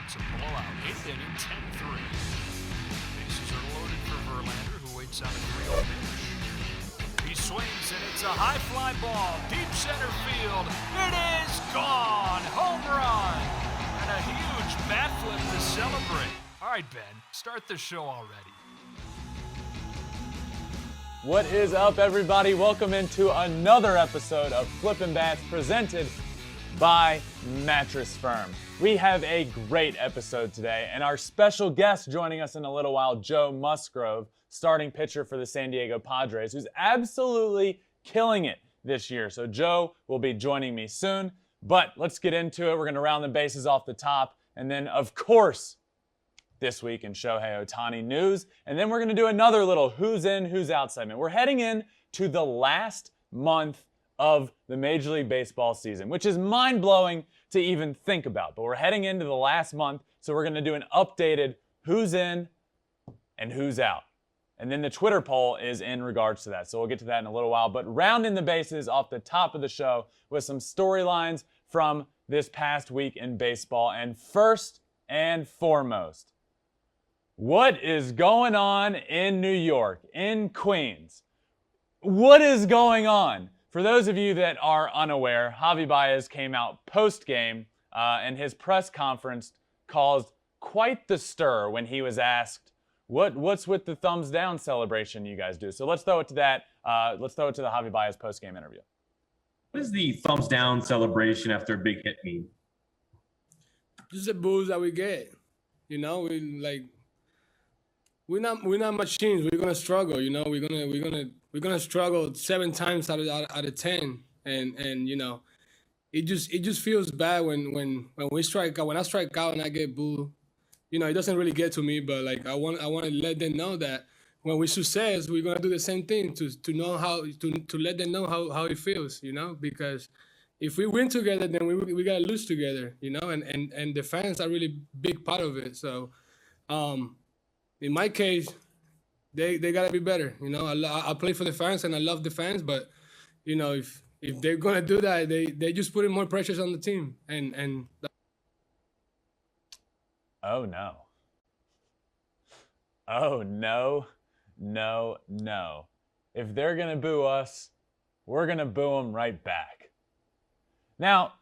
It's a blowout. 8th inning, 10-3. Bases are loaded for Verlander, who waits out a 3-0 pitch. He swings, and it's a high fly ball. Deep center field. It is gone. Home run. And a huge bat flip to celebrate. All right, Ben, start the show already. What is up, everybody? Welcome into another episode of Flippin' Bats presented by Mattress Firm. We have a great episode today, and our special guest joining us in a little while, Joe Musgrove, starting pitcher for the San Diego Padres, who's absolutely killing it this year. So Joe will be joining me soon, but let's get into it. We're going to round the bases off the top, and then, of course, this week in SHOHEI OHTANI news, and then we're going to do another little who's in, who's out segment. We're heading in to the last month of the Major League Baseball season, which is mind-blowing to even think about. But we're heading into the last month, so we're going to do an updated who's in and who's out. And then the Twitter poll is in regards to that, so we'll get to that in a little while. But rounding the bases off the top of the show with some storylines from this past week in baseball. And first and foremost, what is going on in New York, in Queens? What is going on? For those of you that are unaware, Javy Baez came out post-game, and his press conference caused quite the stir when he was asked, what's with the thumbs down celebration you guys do? So let's throw it to that. Let's throw it to the Javy Baez post-game interview. What does the thumbs down celebration after a big hit mean? Just the booze that we get. You know, we're not machines. We're gonna struggle. You know, we're gonna struggle 7 times out of 10, and you know, it just feels bad when we strike out. When I strike out and I get booed, you know, it doesn't really get to me. But like I want to let them know that when we success, we're gonna do the same thing to know how to let them know how it feels. You know, because if we win together, then we gotta lose together. You know, and the fans are really big part of it. So. In my case, they gotta be better. You know, I play for the fans and I love the fans, but you know, if they're gonna do that, they just putting more pressures on the team. And oh no. Oh no. If they're gonna boo us, we're gonna boo them right back. Now,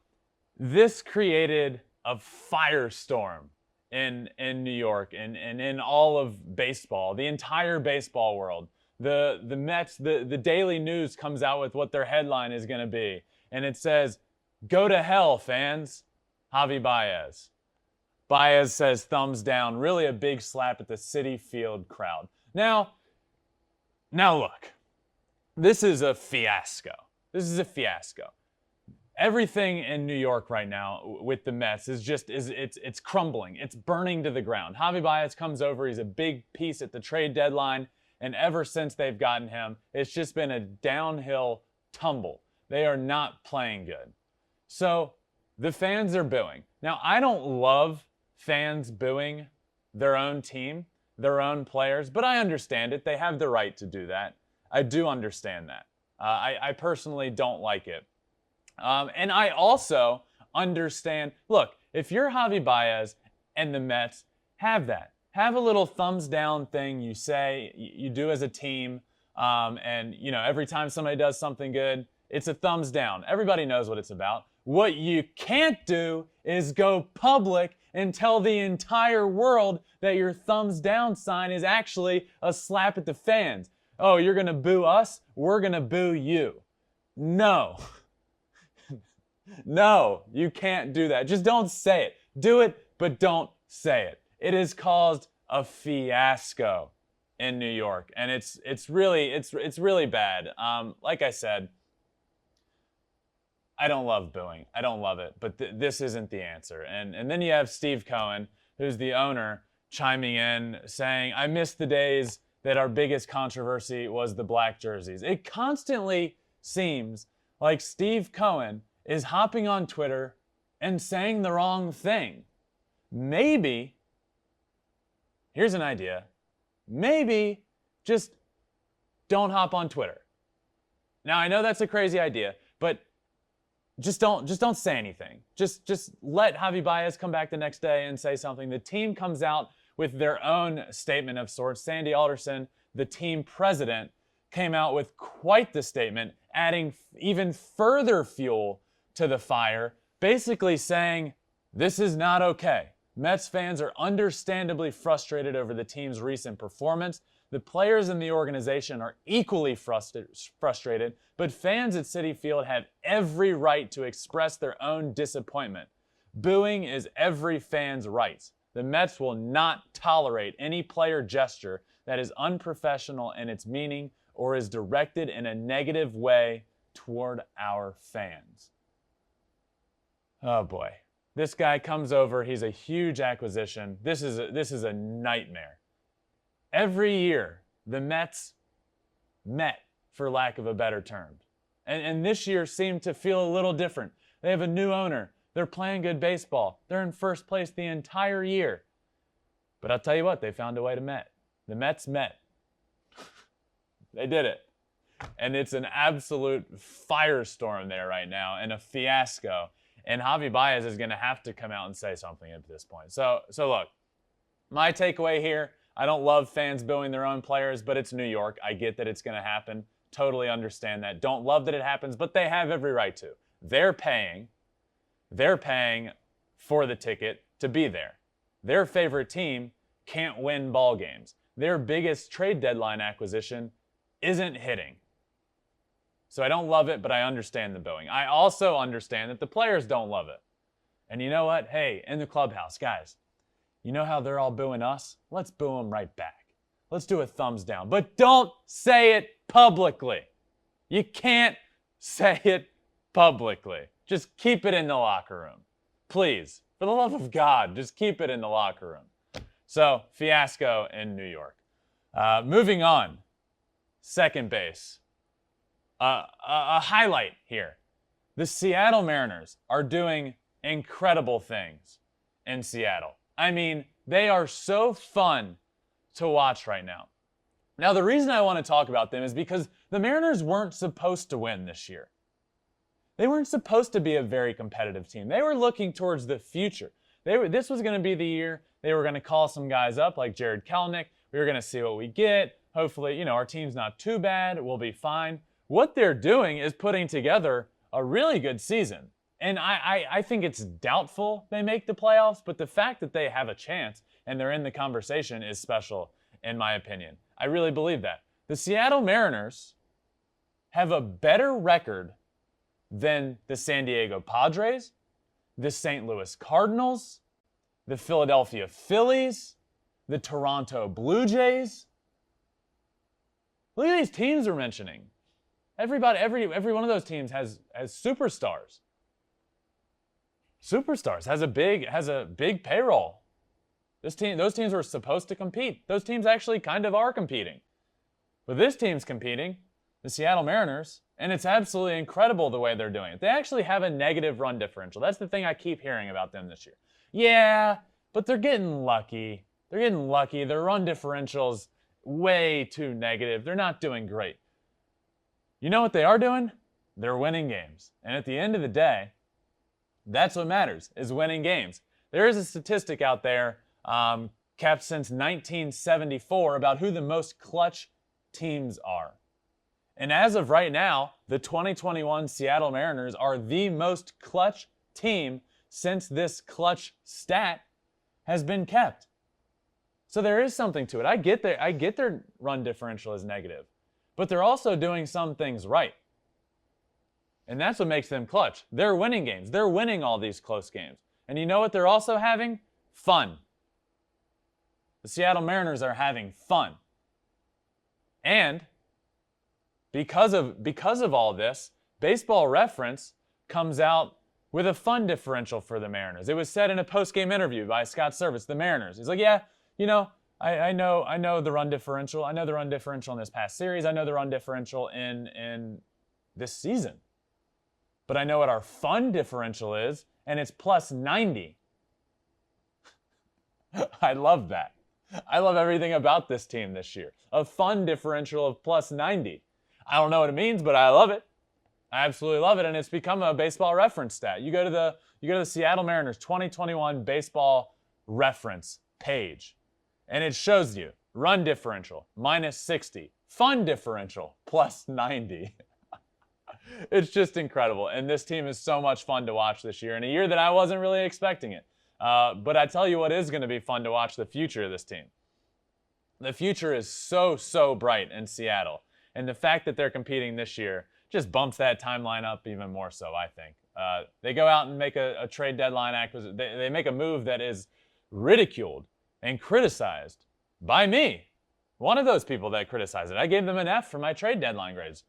this created a firestorm in New York and in all of baseball, the entire baseball world. The Mets, the Daily News comes out with what their headline is going to be, and it says, "Go to hell, fans, Javy Baez." Baez says thumbs down, really a big slap at the Citi Field crowd. Now look, this is a fiasco. Everything in New York right now with the Mets it's crumbling. It's burning to the ground. Javy Baez comes over. He's a big piece at the trade deadline. And ever since they've gotten him, it's just been a downhill tumble. They are not playing good. So the fans are booing. Now, I don't love fans booing their own team, their own players, but I understand it. They have the right to do that. I do understand that. I personally don't like it. And I also understand, look, if you're Javy Baez and the Mets, have that. Have a little thumbs down thing you say, you do as a team. And, you know, every time somebody does something good, it's a thumbs down. Everybody knows what it's about. What you can't do is go public and tell the entire world that your thumbs down sign is actually a slap at the fans. Oh, you're going to boo us? We're going to boo you. No. No, you can't do that. Just don't say it. Do it, but don't say it. It has caused a fiasco in New York, and it's really bad. Like I said, I don't love booing. I don't love it, but this isn't the answer. And then you have Steve Cohen, who's the owner, chiming in saying, "I miss the days that our biggest controversy was the black jerseys." It constantly seems like Steve Cohen is hopping on Twitter and saying the wrong thing. Maybe, here's an idea, maybe just don't hop on Twitter. Now, I know that's a crazy idea, but just don't say anything. Just let Javy Baez come back the next day and say something. The team comes out with their own statement of sorts. Sandy Alderson, the team president, came out with quite the statement, adding even further fuel to the fire, basically saying, this is not okay. Mets fans are understandably frustrated over the team's recent performance. The players in the organization are equally frustrated, but fans at Citi Field have every right to express their own disappointment. Booing is every fan's right. The Mets will not tolerate any player gesture that is unprofessional in its meaning or is directed in a negative way toward our fans. Oh boy. This guy comes over, he's a huge acquisition. This is a nightmare. Every year, the Mets met, for lack of a better term. And this year seemed to feel a little different. They have a new owner. They're playing good baseball. They're in first place the entire year. But I'll tell you what, they found a way to met. The Mets met. They did it. And it's an absolute firestorm there right now and a fiasco. And Javy Baez is going to have to come out and say something at this point. So look, my takeaway here, I don't love fans booing their own players, but it's New York. I get that it's going to happen. Totally understand that. Don't love that it happens, but they have every right to. They're paying for the ticket to be there. Their favorite team can't win ball games. Their biggest trade deadline acquisition isn't hitting. So I don't love it, but I understand the booing. I also understand that the players don't love it. And you know what? Hey, in the clubhouse, guys, you know how they're all booing us? Let's boo them right back. Let's do a thumbs down. But don't say it publicly. You can't say it publicly. Just keep it in the locker room. Please, for the love of God, just keep it in the locker room. So, fiasco in New York. Moving on. Second base. A highlight here. The Seattle Mariners are doing incredible things in Seattle. I mean, they are so fun to watch right now. Now, the reason I want to talk about them is because the Mariners weren't supposed to win this year. They weren't supposed to be a very competitive team. They were looking towards the future. This was going to be the year they were going to call some guys up like Jared Kelenic. We were going to see what we get. Hopefully, our team's not too bad. We'll be fine. What they're doing is putting together a really good season. And I think it's doubtful they make the playoffs, but the fact that they have a chance and they're in the conversation is special, in my opinion. I really believe that. The Seattle Mariners have a better record than the San Diego Padres, the St. Louis Cardinals, the Philadelphia Phillies, the Toronto Blue Jays. Look at these teams we're mentioning. Every one of those teams has superstars. Superstars has a big payroll. Those teams were supposed to compete. Those teams actually kind of are competing. But this team's competing, the Seattle Mariners, and it's absolutely incredible the way they're doing it. They actually have a negative run differential. That's the thing I keep hearing about them this year. Yeah, but they're getting lucky. Their run differential's way too negative. They're not doing great. You know what they are doing? They're winning games. And at the end of the day, that's what matters, is winning games. There is a statistic out there, kept since 1974, about who the most clutch teams are. And as of right now, the 2021 Seattle Mariners are the most clutch team since this clutch stat has been kept. So there is something to it. I get their run differential is negative. But they're also doing some things right. And that's what makes them clutch. They're winning games. They're winning all these close games. And you know what they're also having? Fun. The Seattle Mariners are having fun. And because of all this, Baseball Reference comes out with a fun differential for the Mariners. It was said in a post-game interview by Scott Service, the Mariners. He's like, yeah, I know the run differential. I know the run differential in this past series. I know the run differential in this season. But I know what our fun differential is, and it's plus 90. I love that. I love everything about this team this year. A fun differential of plus 90. I don't know what it means, but I love it. I absolutely love it, and it's become a baseball reference stat. You go to the Seattle Mariners 2021 baseball reference page, and it shows you run differential -60, fun differential +90. It's just incredible, and this team is so much fun to watch this year, in a year that I wasn't really expecting it. But I tell you what is going to be fun to watch: the future of this team. The future is so bright in Seattle, and the fact that they're competing this year just bumps that timeline up even more so, I think. They go out and make a trade deadline acquisition. They make a move that is ridiculed and criticized by me. One of those people that criticized it. I gave them an F for my trade deadline grades.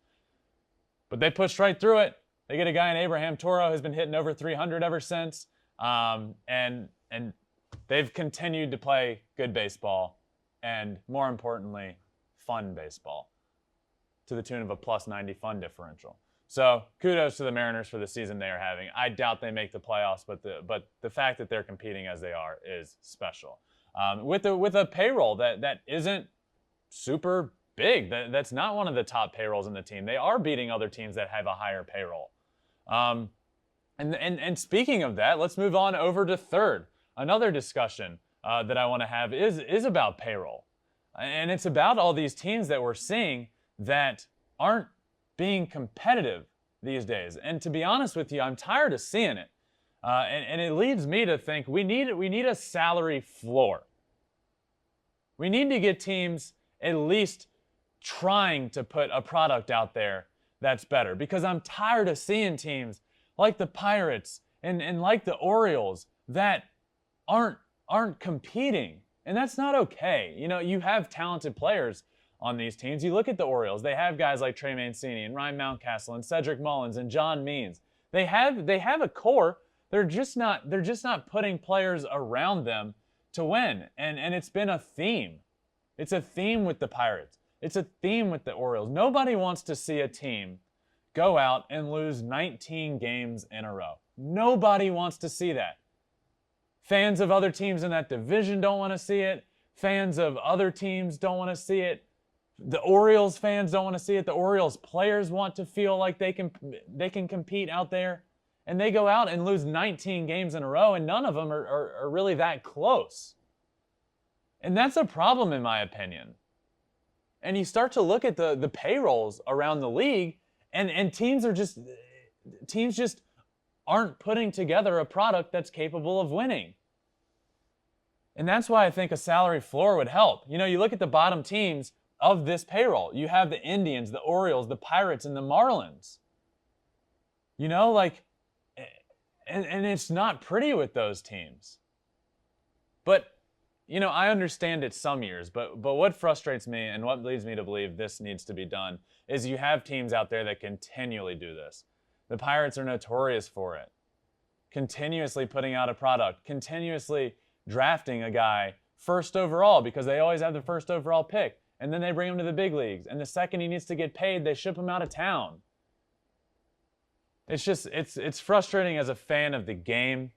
But they pushed right through it. They get a guy in Abraham Toro who's been hitting over 300 ever since. And they've continued to play good baseball and, more importantly, fun baseball to the tune of a +90 fun differential. So kudos to the Mariners for the season they are having. I doubt they make the playoffs, but the fact that they're competing as they are is special. With a payroll that isn't super big. That's not one of the top payrolls in the team. They are beating other teams that have a higher payroll. And speaking of that, let's move on over to third. Another discussion that I want to have is about payroll. And it's about all these teams that we're seeing that aren't being competitive these days. And to be honest with you, I'm tired of seeing it. And it leads me to think we need a salary floor. We need to get teams at least trying to put a product out there that's better, because I'm tired of seeing teams like the Pirates and like the Orioles that aren't competing, and that's not okay. You know, you have talented players on these teams. You look at the Orioles; they have guys like Trey Mancini and Ryan Mountcastle and Cedric Mullins and John Means. They have a core. They're just not putting players around them to win, and it's been a theme. It's a theme with the Pirates. It's a theme with the Orioles. Nobody wants to see a team go out and lose 19 games in a row. Nobody wants to see that. Fans of other teams in that division don't want to see it. Fans of other teams don't want to see it. The Orioles fans don't want to see it. The Orioles players want to feel like they can compete out there. And they go out and lose 19 games in a row, and none of them are really that close. And that's a problem, in my opinion. And you start to look at the payrolls around the league, and teams just aren't putting together a product that's capable of winning. And that's why I think a salary floor would help. You know, you look at the bottom teams of this payroll. You have the Indians, the Orioles, the Pirates, and the Marlins. You know, like, and it's not pretty with those teams. But you know, I understand it some years, but what frustrates me and what leads me to believe this needs to be done is you have teams out there that continually do this. The Pirates are notorious for it. Continuously putting out a product, continuously drafting a guy first overall because they always have the first overall pick, and then they bring him to the big leagues, and the second he needs to get paid, they ship him out of town. It's just, it's frustrating as a fan of the game,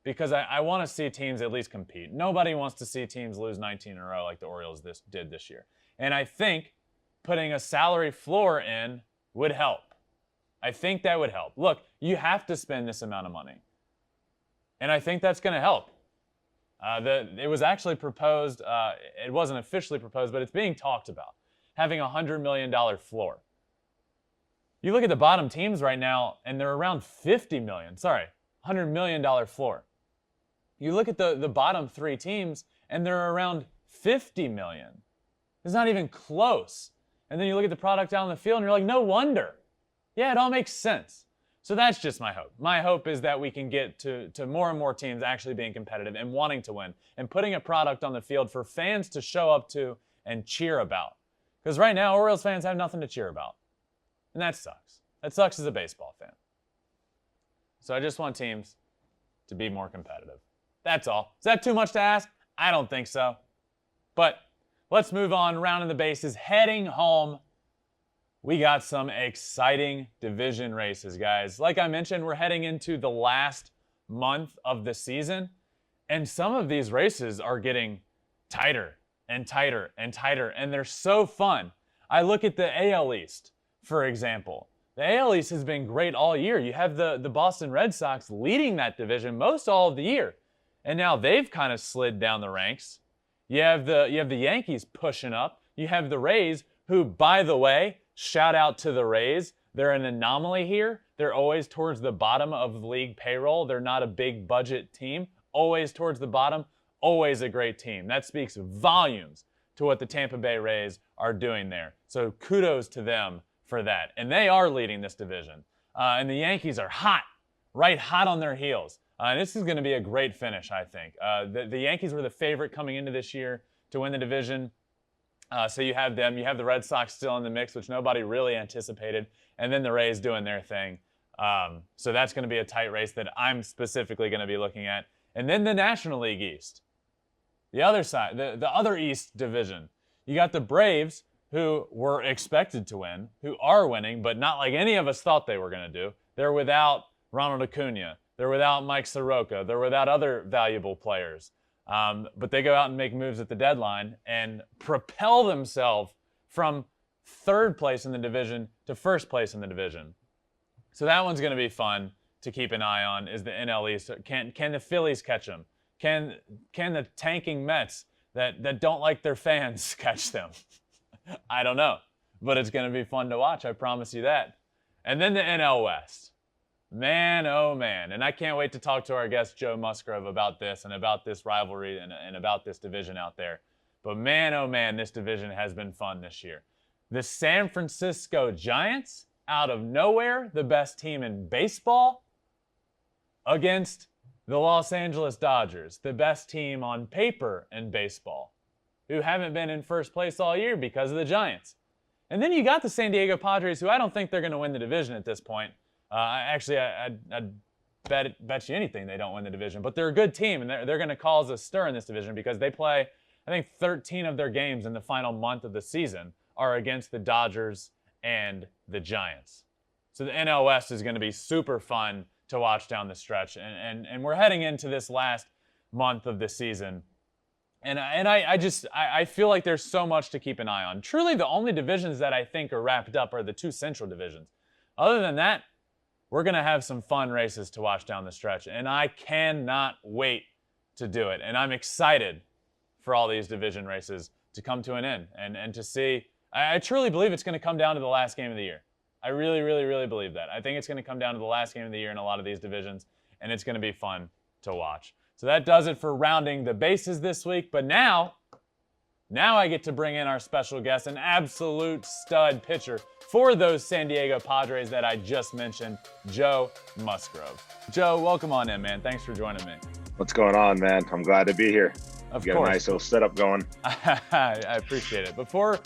because I want to see teams at least compete. Nobody wants to see teams lose 19 in a row like the Orioles did this year. And I think putting a salary floor in would help. I think that would help. Look, you have to spend this amount of money. And I think that's going to help. It was actually proposed, it wasn't officially proposed, but it's being talked about, having a $100 million floor. You look at the bottom teams right now, and they're around $100 million floor. You look at the bottom three teams, and they're around $50 million. It's not even close. And then you look at the product out on the field, and you're like, no wonder. Yeah, it all makes sense. So that's just my hope. My hope is that we can get to more and more teams actually being competitive and wanting to win and putting a product on the field for fans to show up to and cheer about. Because right now, Orioles fans have nothing to cheer about. And that sucks. That sucks as a baseball fan. So I just want teams to be more competitive. That's all. Is that too much to ask? I don't think so. But let's move on, rounding the bases, heading home. We got some exciting division races, guys. Like I mentioned, we're heading into the last month of the season, and some of these races are getting tighter and tighter and tighter, and they're so fun. I look at the AL East, for example. The AL East has been great all year. You have the Boston Red Sox leading that division most all of the year. And now they've kind of slid down the ranks. You have the Yankees pushing up. You have the Rays, who, by the way, shout out to the Rays. They're an anomaly here. They're always towards the bottom of the league payroll. They're not a big budget team. Always towards the bottom. Always a great team. That speaks volumes to what the Tampa Bay Rays are doing there. So kudos to them for that. And they are leading this division. And the Yankees are hot, right hot on their heels. This is going to be a great finish, I think. The Yankees were the favorite coming into this year to win the division. So you have them. You have the Red Sox still in the mix, which nobody really anticipated. And then the Rays doing their thing. So that's going to be a tight race that I'm specifically going to be looking at. And then the National League East. The other side, the other East division. You got the Braves, who were expected to win, who are winning, but not like any of us thought they were going to do. They're without Ronald Acuna. They're without Mike Soroka. They're without other valuable players. But they go out and make moves at the deadline and propel themselves from third place in the division to first place in the division. So that one's going to be fun to keep an eye on, is the NL East. Can the Phillies catch them? Can the tanking Mets that don't like their fans catch them? I don't know. But it's going to be fun to watch, I promise you that. And then the NL West. Man, oh man. And I can't wait to talk to our guest Joe Musgrove about this and about this rivalry and about this division out there. But man, oh man, this division has been fun this year. The San Francisco Giants, out of nowhere, the best team in baseball, against the Los Angeles Dodgers, the best team on paper in baseball, who haven't been in first place all year because of the Giants. And then you got the San Diego Padres, who I don't think they're going to win the division at this point. I'd bet you anything they don't win the division. But they're a good team, and they're going to cause a stir in this division because they play, I think, 13 of their games in the final month of the season are against the Dodgers and the Giants. So the NL West is going to be super fun to watch down the stretch. And we're heading into this last month of the season. And I feel like there's so much to keep an eye on. Truly, the only divisions that I think are wrapped up are the two Central divisions. Other than that, we're going to have some fun races to watch down the stretch. And I cannot wait to do it. And I'm excited for all these division races to come to an end and to see. I truly believe it's going to come down to the last game of the year. I really, really, really believe that. I think it's going to come down to the last game of the year in a lot of these divisions, and it's going to be fun to watch. So that does it for rounding the bases this week. But now I get to bring in our special guest, an absolute stud pitcher for those San Diego Padres that I just mentioned, Joe Musgrove. Joe, welcome on in, man. Thanks for joining me. What's going on, man? I'm glad to be here. Of got course. a nice little setup going. I appreciate it. Before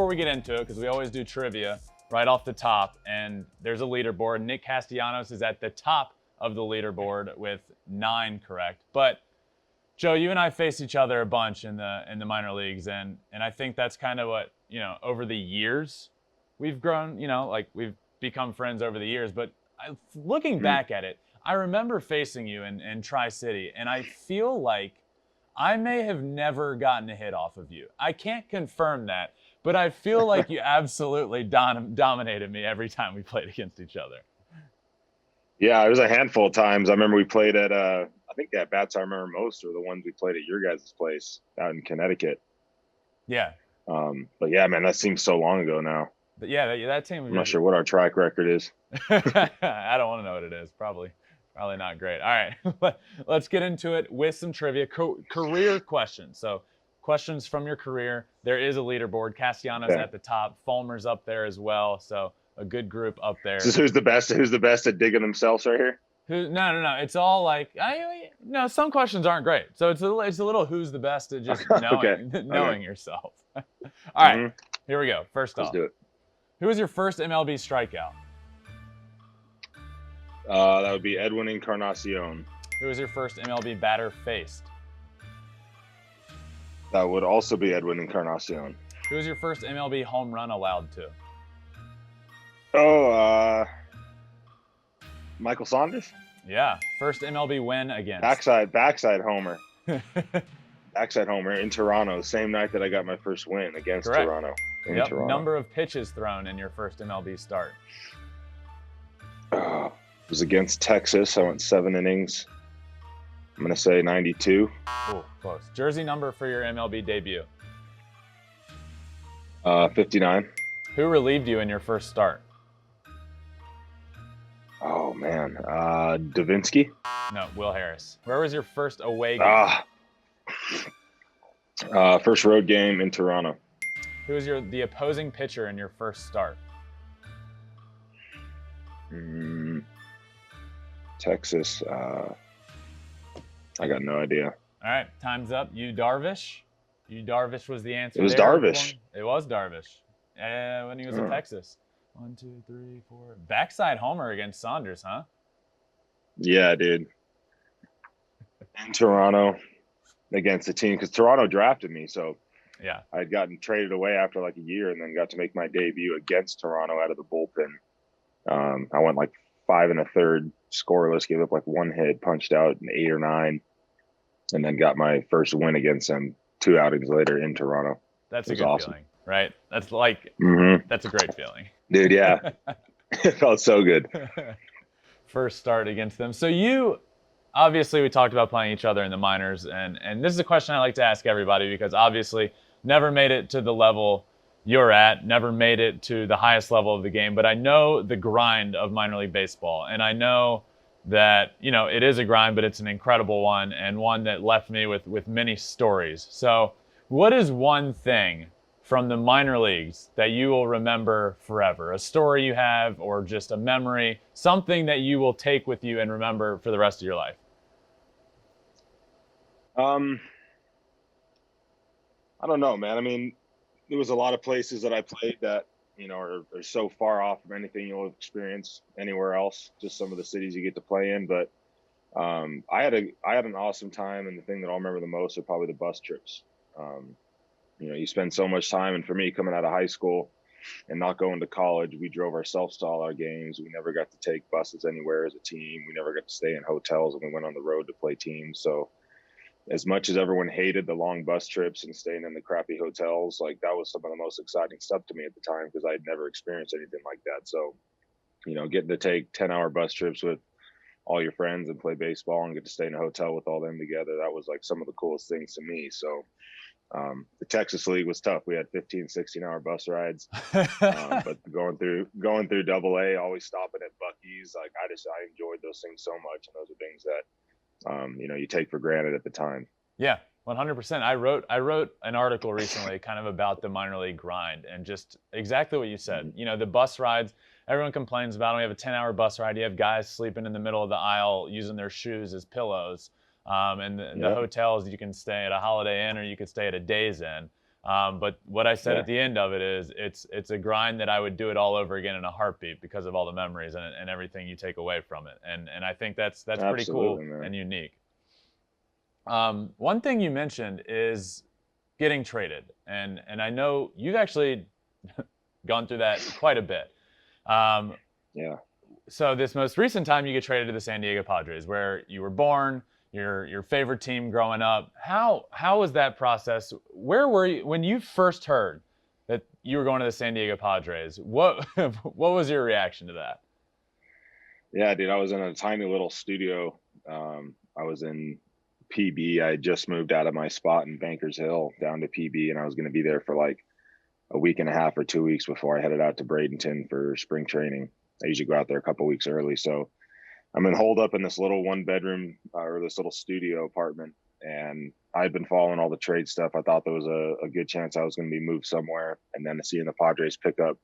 we get into it, because we always do trivia right off the top, and there's a leaderboard. Nick Castellanos is at the top of the leaderboard with 9 correct. But Joe, you and I face each other a bunch in the minor leagues, and I think that's kind of what, over the years we've grown, like we've become friends over the years. But looking back at it, I remember facing you in Tri-City, and I feel like I may have never gotten a hit off of you. I can't confirm that, but I feel like you absolutely dominated me every time we played against each other. Yeah, it was a handful of times. I remember we played at, I think the at-bats I remember most are the ones we played at your guys' place out in Connecticut. Yeah. But yeah, man, that seems so long ago now. But yeah, that team. I'm not sure what our track record is. I don't want to know what it is. Probably not great. All right, let's get into it with some trivia. Career questions. So questions from your career. There is a leaderboard. Castellanos at the top. Fulmer's up there as well. So a good group up there. So who's the best at digging themselves right here? No. It's all like, some questions aren't great. So it's a little who's the best at just knowing yourself. All right, Here we go. First off, let's do it. Who was your first MLB strikeout? That would be Edwin Encarnacion. Who was your first MLB batter faced? That would also be Edwin Encarnacion. Who was your first MLB home run allowed to? Michael Saunders? Yeah. First MLB win against? Backside homer. Backside homer in Toronto, same night that I got my first win against Toronto. Toronto. Number of pitches thrown in your first MLB start? It was against Texas. I went 7 innings. I'm going to say 92. Oh, close. Jersey number for your MLB debut. 59. Who relieved you in your first start? Oh, man. Davinsky? No, Will Harris. Where was your first away game? First road game in Toronto. Who was the opposing pitcher in your first start? Texas. I got no idea. All right, time's up. Yu Darvish. Yu Darvish was the answer. It was there. Darvish. It was Darvish. When he was in Texas. 1, 2, 3, 4. Backside homer against Saunders, huh? Yeah, dude. In Toronto against the team, because Toronto drafted me, so yeah, I'd gotten traded away after like a year, and then got to make my debut against Toronto out of the bullpen. I went like 5 1/3 scoreless, gave up like 1 hit, punched out in 8 or 9, and then got my first win against them 2 outings later in Toronto. That's a good feeling, right? That's that's a great feeling, dude. Yeah, it felt so good. First start against them. So you, obviously, we talked about playing each other in the minors, and this is a question I like to ask everybody because obviously never made it to the level you're at, never made it to the highest level of the game, but I know the grind of minor league baseball, and I know that, it is a grind, but it's an incredible one, and one that left me with many stories. So what is one thing from the minor leagues that you will remember forever? A story you have, or just a memory, something that you will take with you and remember for the rest of your life? I don't know, man. I mean, there was a lot of places that I played that, are so far off from anything you'll experience anywhere else, just some of the cities you get to play in. But I had an awesome time, and the thing that I'll remember the most are probably the bus trips. You spend so much time, and for me, coming out of high school and not going to college, we drove ourselves to all our games. We never got to take buses anywhere as a team. We never got to stay in hotels, and we went on the road to play teams. So as much as everyone hated the long bus trips and staying in the crappy hotels, like that was some of the most exciting stuff to me at the time, because I'd never experienced anything like that. So, getting to take 10-hour bus trips with all your friends and play baseball and get to stay in a hotel with all them together, that was like some of the coolest things to me. So the Texas League was tough. We had 15, 16-hour bus rides, but going through AA, always stopping at Buc-ee's, like I enjoyed those things so much, and those are things that you take for granted at the time. Yeah, 100%. I wrote an article recently kind of about the minor league grind, and just exactly what you said. The bus rides, everyone complains about them. We have a 10-hour bus ride. You have guys sleeping in the middle of the aisle using their shoes as pillows. And the hotels, you can stay at a Holiday Inn or you could stay at a Days Inn. But what I said at the end of it is it's a grind that I would do it all over again in a heartbeat because of all the memories and everything you take away from it. And I think that's pretty cool, man, and unique. One thing you mentioned is getting traded. And I know you've actually gone through that quite a bit. So this most recent time you get traded to the San Diego Padres, where you were born, your favorite team growing up. How was that process? Where were you when you first heard that you were going to the San Diego Padres? What was your reaction to that? Yeah, dude, I was in a tiny little studio. I was in PB. I had just moved out of my spot in Bankers Hill down to PB, and I was going to be there for like a week and a half or 2 weeks before I headed out to Bradenton for spring training. I usually go out there a couple weeks early, so I'm holed up in this little 1-bedroom or this little studio apartment, and I'd been following all the trade stuff. I thought there was a good chance I was going to be moved somewhere, and then seeing the Padres pick up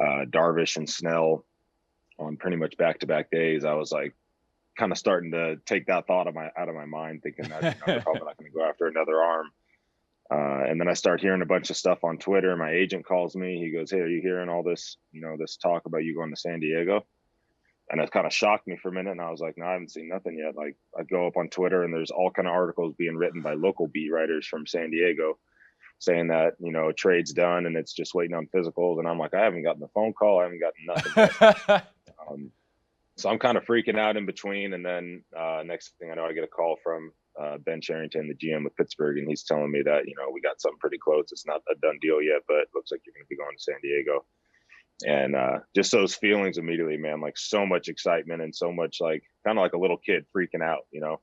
Darvish and Snell on pretty much back-to-back days, I was like kind of starting to take that thought out of my mind, thinking that they're probably not going to go after another arm. And then I start hearing a bunch of stuff on Twitter. My agent calls me. He goes, "Hey, are you hearing all this, this talk about you going to San Diego?" And it kind of shocked me for a minute. And I was like, no, I haven't seen nothing yet. Like, I go up on Twitter and there's all kind of articles being written by local beat writers from San Diego saying that, a trade's done and it's just waiting on physicals. And I'm like, I haven't gotten a phone call. I haven't gotten nothing yet. So I'm kind of freaking out in between. And then next thing I know, I get a call from Ben Cherington, the GM with Pittsburgh. And he's telling me that, we got something pretty close. It's not a done deal yet, but it looks like you're going to be going to San Diego. And just those feelings immediately, man, like so much excitement and so much like kind of like a little kid freaking out, you know.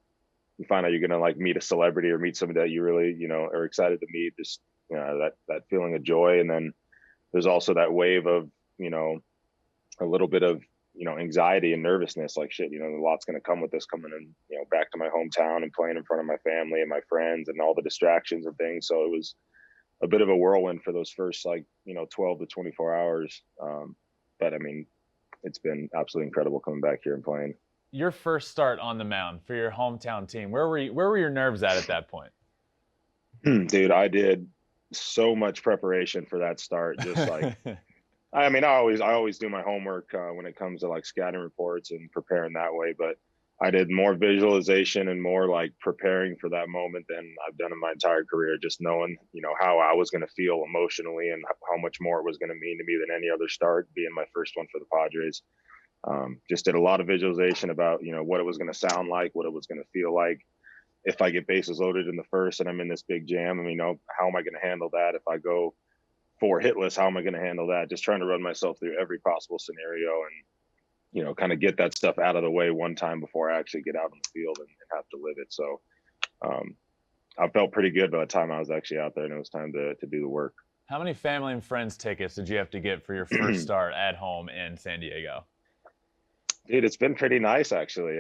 You find out you're gonna like meet a celebrity or meet somebody that you really, you know, are excited to meet. Just that feeling of joy, and then there's also that wave of, you know, a little bit of, you know, anxiety and nervousness. Like shit, you know, a lot's gonna come with this coming in, you know, back to my hometown and playing in front of my family and my friends and all the distractions and things. So it was a bit of a whirlwind for those first, like, you know, 12 to 24 hours. But I mean, it's been absolutely incredible coming back here and playing. Your first start on the mound for your hometown team, where were your nerves at that point? Dude, I did so much preparation for that start. Just like, I mean, I always do my homework when it comes to like scouting reports and preparing that way. But I did more visualization and more like preparing for that moment than I've done in my entire career. Just knowing, you know, how I was going to feel emotionally and how much more it was going to mean to me than any other start, being my first one for the Padres. Just did a lot of visualization about, you know, what it was going to sound like, what it was going to feel like. If I get bases loaded in the first and I'm in this big jam, I mean, you know, how am I going to handle that? If I go 4 hitless, how am I going to handle that? Just trying to run myself through every possible scenario and, you know, kind of get that stuff out of the way one time before I actually get out on the field and have to live it. So I felt pretty good by the time I was actually out there and it was time to do the work. How many family and friends tickets did you have to get for your first start at home in San Diego? Dude, it's been pretty nice, actually.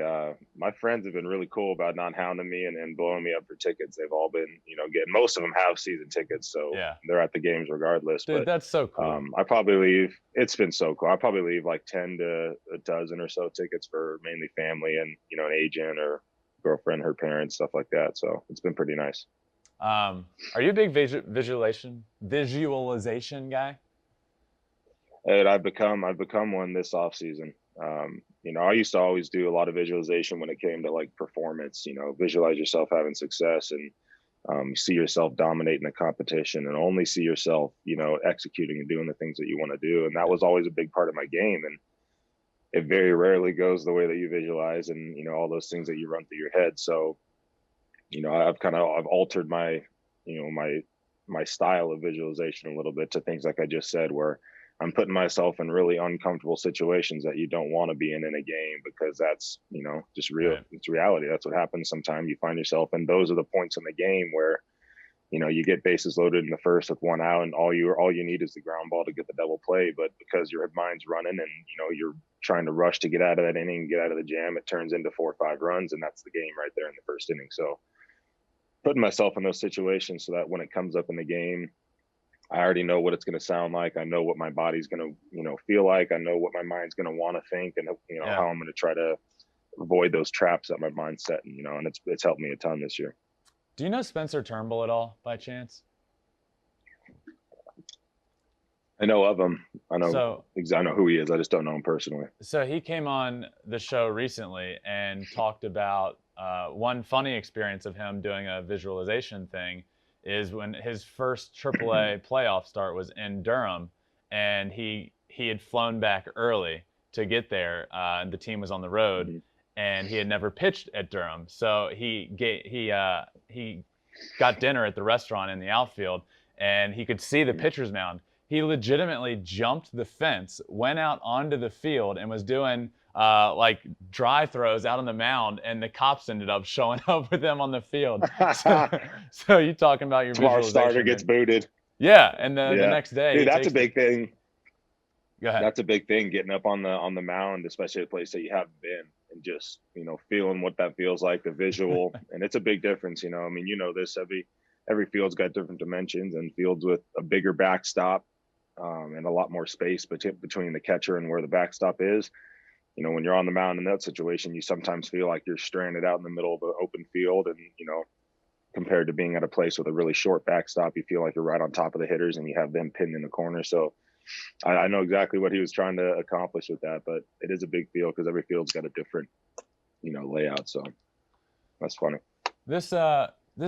My friends have been really cool about not hounding me and blowing me up for tickets. They've all been, you know, most of them have season tickets, so yeah, they're at the games regardless. Dude, but that's so cool. I probably leave. It's been so cool. I probably leave like 10 to a dozen or so tickets for mainly family and, you know, an agent or girlfriend, her parents, stuff like that. So it's been pretty nice. Are you a big visualization guy? And I've become one this off season. You know, I used to always do a lot of visualization when it came to like performance, you know, visualize yourself having success and see yourself dominating the competition and only see yourself, you know, executing and doing the things that you want to do. And that was always a big part of my game. And it very rarely goes the way that you visualize and, you know, all those things that you run through your head. So, you know, I've altered my, you know, my style of visualization a little bit to things like I just said, where I'm putting myself in really uncomfortable situations that you don't want to be in a game, because that's, you know, just real. Right. It's reality. That's what happens. Sometimes you find yourself, and those are the points in the game where, you know, you get bases loaded in the first with 1 out, and all you need is the ground ball to get the double play. But because your mind's running and, you know, you're trying to rush to get out of that inning, get out of the jam, it turns into 4 or 5 runs, and that's the game right there in the first inning. So putting myself in those situations so that when it comes up in the game, I already know what it's going to sound like. I know what my body's going to, you know, feel like. I know what my mind's going to want to think, and, you know, how I'm going to try to avoid those traps that my mind's setting, you know, and it's helped me a ton this year. Do you know Spencer Turnbull at all by chance? I know of him. I know who he is. I just don't know him personally. So he came on the show recently and talked about one funny experience of him doing a visualization thing is when his first AAA playoff start was in Durham, and he had flown back early to get there, and the team was on the road, and he had never pitched at Durham. So he got dinner at the restaurant in the outfield, and he could see the pitcher's mound. He legitimately jumped the fence, went out onto the field, and was doing like dry throws out on the mound, and the cops ended up showing up with him on the field. So you talking about your Tomorrow visualization? Starter gets booted. Yeah, and the next day, dude, that's a big thing. Go ahead. That's a big thing, getting up on the mound, especially a place that you haven't been, and just, you know, feeling what that feels like, the visual, and it's a big difference. You know, I mean, you know this, every field's got different dimensions, and fields with a bigger backstop and a lot more space between the catcher and where the backstop is. You know, when you're on the mound in that situation, you sometimes feel like you're stranded out in the middle of an open field, and, you know, compared to being at a place with a really short backstop, you feel like you're right on top of the hitters and you have them pinned in the corner. So I know exactly what he was trying to accomplish with that, but it is a big field because every field's got a different, you know, layout. So that's funny. This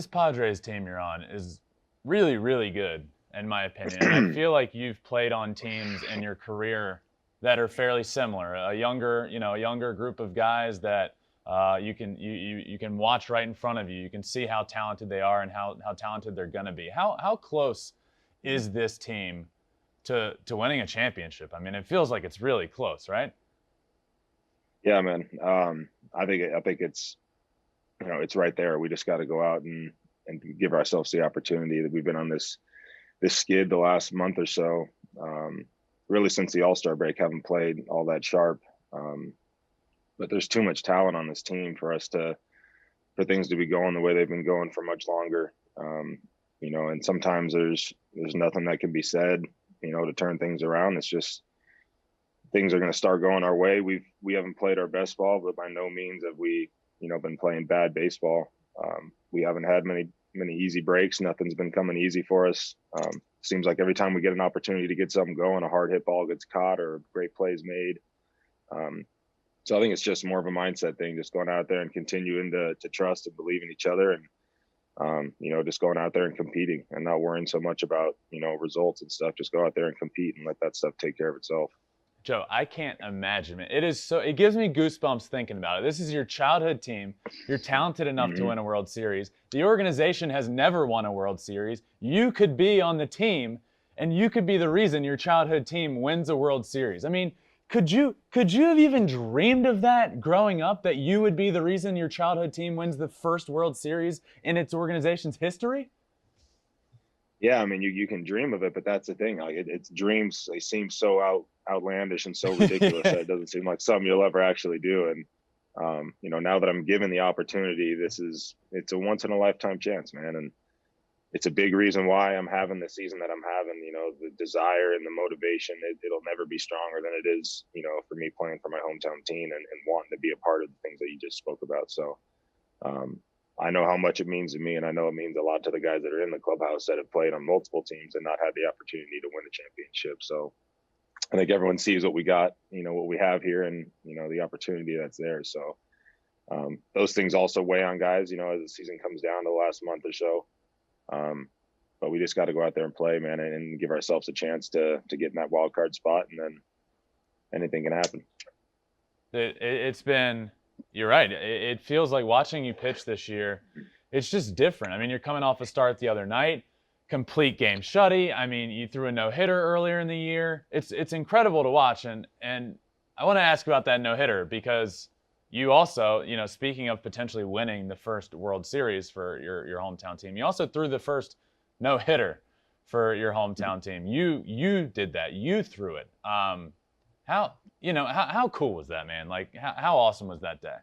Padres team you're on is really, really good, in my opinion. And I feel like you've played on teams in your career that are fairly similar, a younger group of guys that you can watch right in front of you. You can see how talented they are and how talented they're going to be. How close is this team to winning a championship? I mean, it feels like it's really close, right? Yeah, man. I think it's, it's right there. We just got to go out and give ourselves the opportunity. That we've been on this skid the last month or so. Really since the All-Star break, haven't played all that sharp. But there's too much talent on this team for things to be going the way they've been going for much longer. And sometimes there's nothing that can be said, to turn things around. It's just things are going to start going our way. We haven't played our best ball, but by no means have we, been playing bad baseball. We haven't had many easy breaks. Nothing's been coming easy for us. Seems like every time we get an opportunity to get something going, a hard hit ball gets caught or a great plays made. So I think it's just more of a mindset thing, just going out there and continuing to trust and believe in each other, and just going out there and competing and not worrying so much about results and stuff. Just go out there and compete and let that stuff take care of itself. Joe, I can't imagine it. It gives me goosebumps thinking about it. This is your childhood team. You're talented enough to win a World Series. The organization has never won a World Series. You could be on the team, and you could be the reason your childhood team wins a World Series. I mean, could you have even dreamed of that growing up, that you would be the reason your childhood team wins the first World Series in its organization's history? Yeah, I mean, you can dream of it, but that's the thing. Like it's dreams. They seem so outlandish and so ridiculous that it doesn't seem like something you'll ever actually do. And now that I'm given the opportunity, it's a once in a lifetime chance, man. And it's a big reason why I'm having the season that I'm having. The desire and the motivation, it'll never be stronger than it is, for me playing for my hometown team and wanting to be a part of the things that you just spoke about. So I know how much it means to me, and I know it means a lot to the guys that are in the clubhouse that have played on multiple teams and not had the opportunity to win a championship. So I think everyone sees what we got, what we have here, and the opportunity that's there. So those things also weigh on guys, as the season comes down to the last month or so. But we just got to go out there and play, man, and give ourselves a chance to get in that wild card spot, and then anything can happen. It's been. You're right. It feels like watching you pitch this year, it's just different. I mean, you're coming off a start the other night, complete game shutty. I mean, you threw a no-hitter earlier in the year. It's incredible to watch. And I want to ask about that no-hitter, because you also, speaking of potentially winning the first World Series for your hometown team, you also threw the first no-hitter for your hometown team. You did that. You threw it. How cool was that, man? Like, how awesome was that day?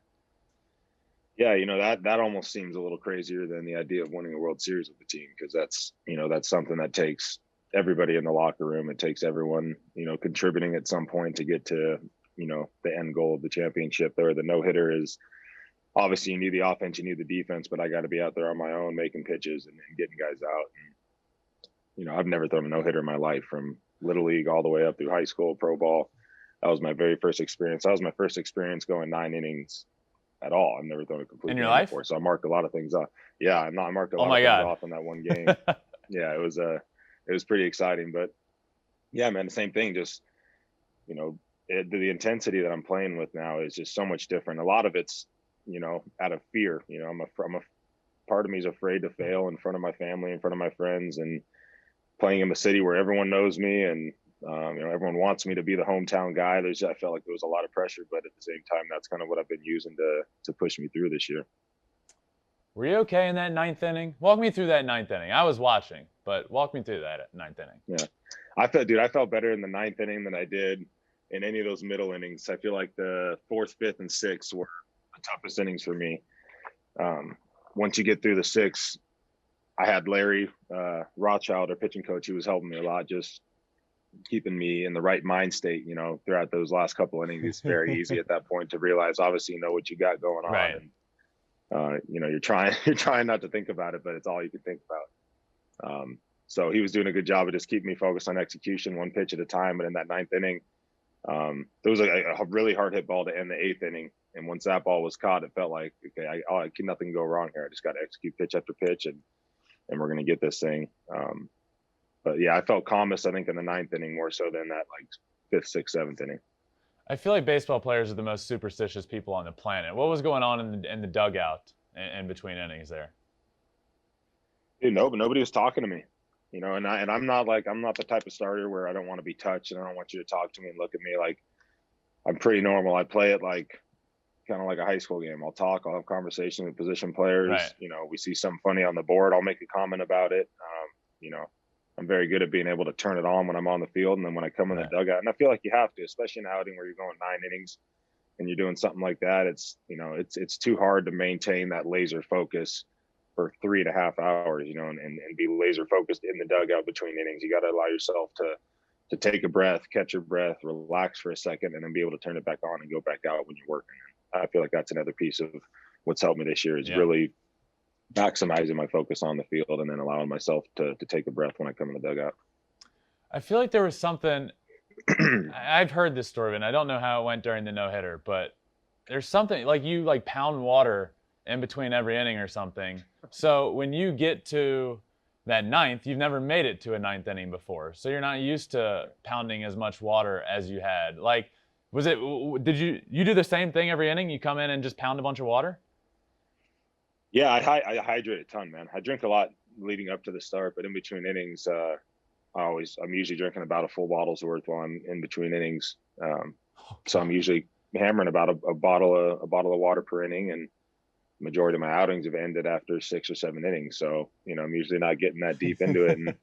Yeah, that almost seems a little crazier than the idea of winning a World Series with the team, because that's something that takes everybody in the locker room. It takes everyone, contributing at some point to get to, the end goal of the championship. There, the no-hitter is obviously you need the offense, you need the defense, but I got to be out there on my own making pitches and getting guys out. And, I've never thrown a no-hitter in my life, from Little League all the way up through high school, pro ball. That was my very first experience. That was my first experience going 9 innings at all. I've never thrown a complete in your game life before, so I marked a lot of things off. Yeah, I marked a lot of things off in that one game. Yeah, it was pretty exciting. But yeah, man, the same thing. Just the intensity that I'm playing with now is just so much different. A lot of it's out of fear. I'm a part of me is afraid to fail in front of my family, in front of my friends, and playing in the city where everyone knows me and everyone wants me to be the hometown guy. I felt like there was a lot of pressure, but at the same time, that's kind of what I've been using to push me through this year. Were you okay in that 9th inning? Walk me through that 9th inning. I was watching, but walk me through that 9th inning. Yeah, I felt better in the 9th inning than I did in any of those middle innings. I feel like the 4th, 5th, and 6th were the toughest innings for me. Once you get through the 6th, I had Larry Rothschild, our pitching coach. He was helping me a lot, just keeping me in the right mind state, throughout those last couple innings. It's very easy at that point to realize, obviously, you know what you got going on. Right. And, you're trying not to think about it, but it's all you can think about. So he was doing a good job of just keeping me focused on execution, one pitch at a time. But in that 9th inning, there was a really hard hit ball to end the 8th inning. And once that ball was caught, it felt like, okay, nothing can go wrong here. I just got to execute pitch after pitch, and we're going to get this thing. But yeah, I felt calmest, I think, in the 9th inning more so than that 5th, 6th, 7th inning. I feel like baseball players are the most superstitious people on the planet. What was going on in the dugout in between innings there? Dude, nobody was talking to me. And I'm not the type of starter where I don't want to be touched and I don't want you to talk to me and look at me. Like, I'm pretty normal. I play it like kind of like a high school game. I'll talk. I'll have conversation with position players. Right. We see something funny on the board, I'll make a comment about it. I'm very good at being able to turn it on when I'm on the field, and then when I come in the dugout, and I feel like you have to, especially in an outing where you're going 9 innings and you're doing something like that. It's too hard to maintain that laser focus for 3.5 hours, and be laser focused in the dugout between innings. You got to allow yourself to take a breath, catch your breath, relax for a second, and then be able to turn it back on and go back out when you're working. I feel like that's another piece of what's helped me this year is really maximizing my focus on the field and then allowing myself to take a breath when I come in the dugout. I feel like there was something I've heard this story, and I don't know how it went during the no-hitter, but there's something like you pound water in between every inning or something. So when you get to that 9th, you've never made it to a 9th inning before. So you're not used to pounding as much water as you had. Like, did you do the same thing every inning? You come in and just pound a bunch of water? Yeah, I hydrate a ton, man. I drink a lot leading up to the start, but in between innings, I'm usually drinking about a full bottle's worth while I'm in between innings. So I'm usually hammering about a bottle of water per inning, and majority of my outings have ended after 6 or 7 innings. So, I'm usually not getting that deep into it. And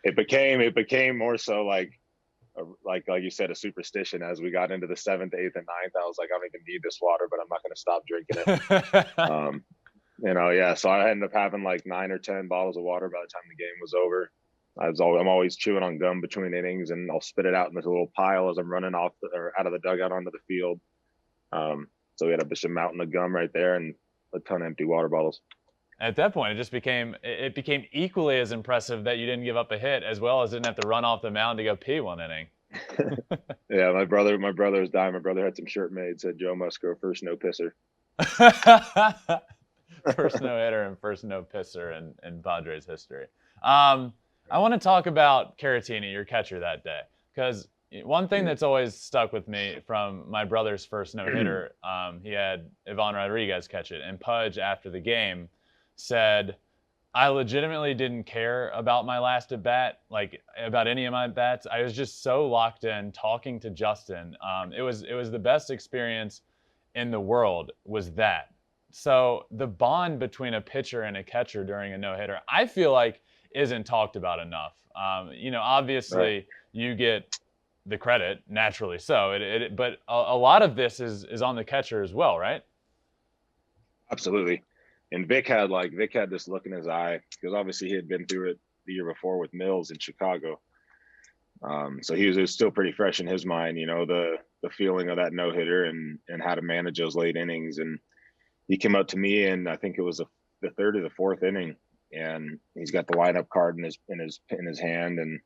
it became more so like you said, a superstition as we got into the 7th, 8th, and 9th. I was like, I don't even need this water, but I'm not going to stop drinking it. So I ended up having like 9 or 10 bottles of water by the time the game was over. I'm always chewing on gum between innings, and I'll spit it out in this little pile as I'm running out of the dugout onto the field. So we had just a mountain of gum right there and a ton of empty water bottles. At that point, it became equally as impressive that you didn't give up a hit, as well as didn't have to run off the mound to go pee one inning. Yeah, my brother was dying. My brother had some shirt made, said Joe Musgrove, first no pisser. First no hitter and first no pisser in Padres history. I want to talk about Caratini, your catcher that day, because one thing that's always stuck with me from my brother's first no hitter, he had Ivan Rodriguez catch it, and Pudge after the game said, I legitimately didn't care about my last at bat, like about any of my bats. I was just so locked in talking to Justin. It was the best experience in the world was that. So the bond between a pitcher and a catcher during a no-hitter, I feel like isn't talked about enough. Obviously you get the credit, naturally so, but a lot of this is on the catcher as well, right? Absolutely. And Vic had this look in his eye, because obviously he had been through it the year before with Mills in Chicago. So it was still pretty fresh in his mind, the feeling of that no-hitter and how to manage those late innings. And he came up to me, and I think it was the 3rd or the 4th inning, and he's got the lineup card in his hand, and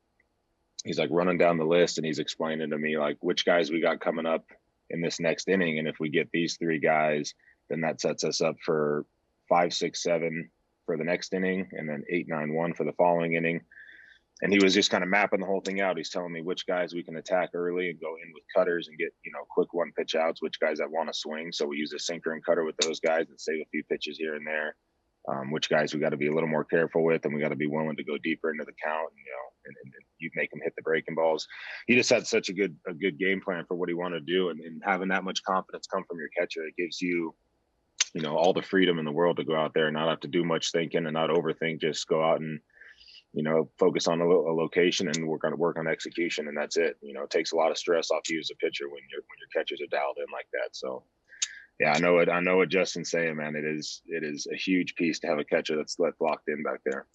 he's like running down the list, and he's explaining to me like which guys we got coming up in this next inning, and if we get these 3 guys, then that sets us up for 5, 6, 7 for the next inning, and then 8, 9, 1 for the following inning. And he was just kind of mapping the whole thing out. He's telling me which guys we can attack early and go in with cutters and get, quick 1-pitch outs, which guys that want to swing. So we use a sinker and cutter with those guys and save a few pitches here and there. Which guys we got to be a little more careful with, and we got to be willing to go deeper into the count, and you make him hit the breaking balls. He just had such a good game plan for what he wanted to do, and having that much confidence come from your catcher, it gives you, all the freedom in the world to go out there and not have to do much thinking and not overthink. Just go out and focus on a location and work on execution, and that's it. It takes a lot of stress off you as a pitcher when your catchers are dialed in like that. So. Yeah, I know what Justin's saying, man. It is a huge piece to have a catcher that's locked in back there.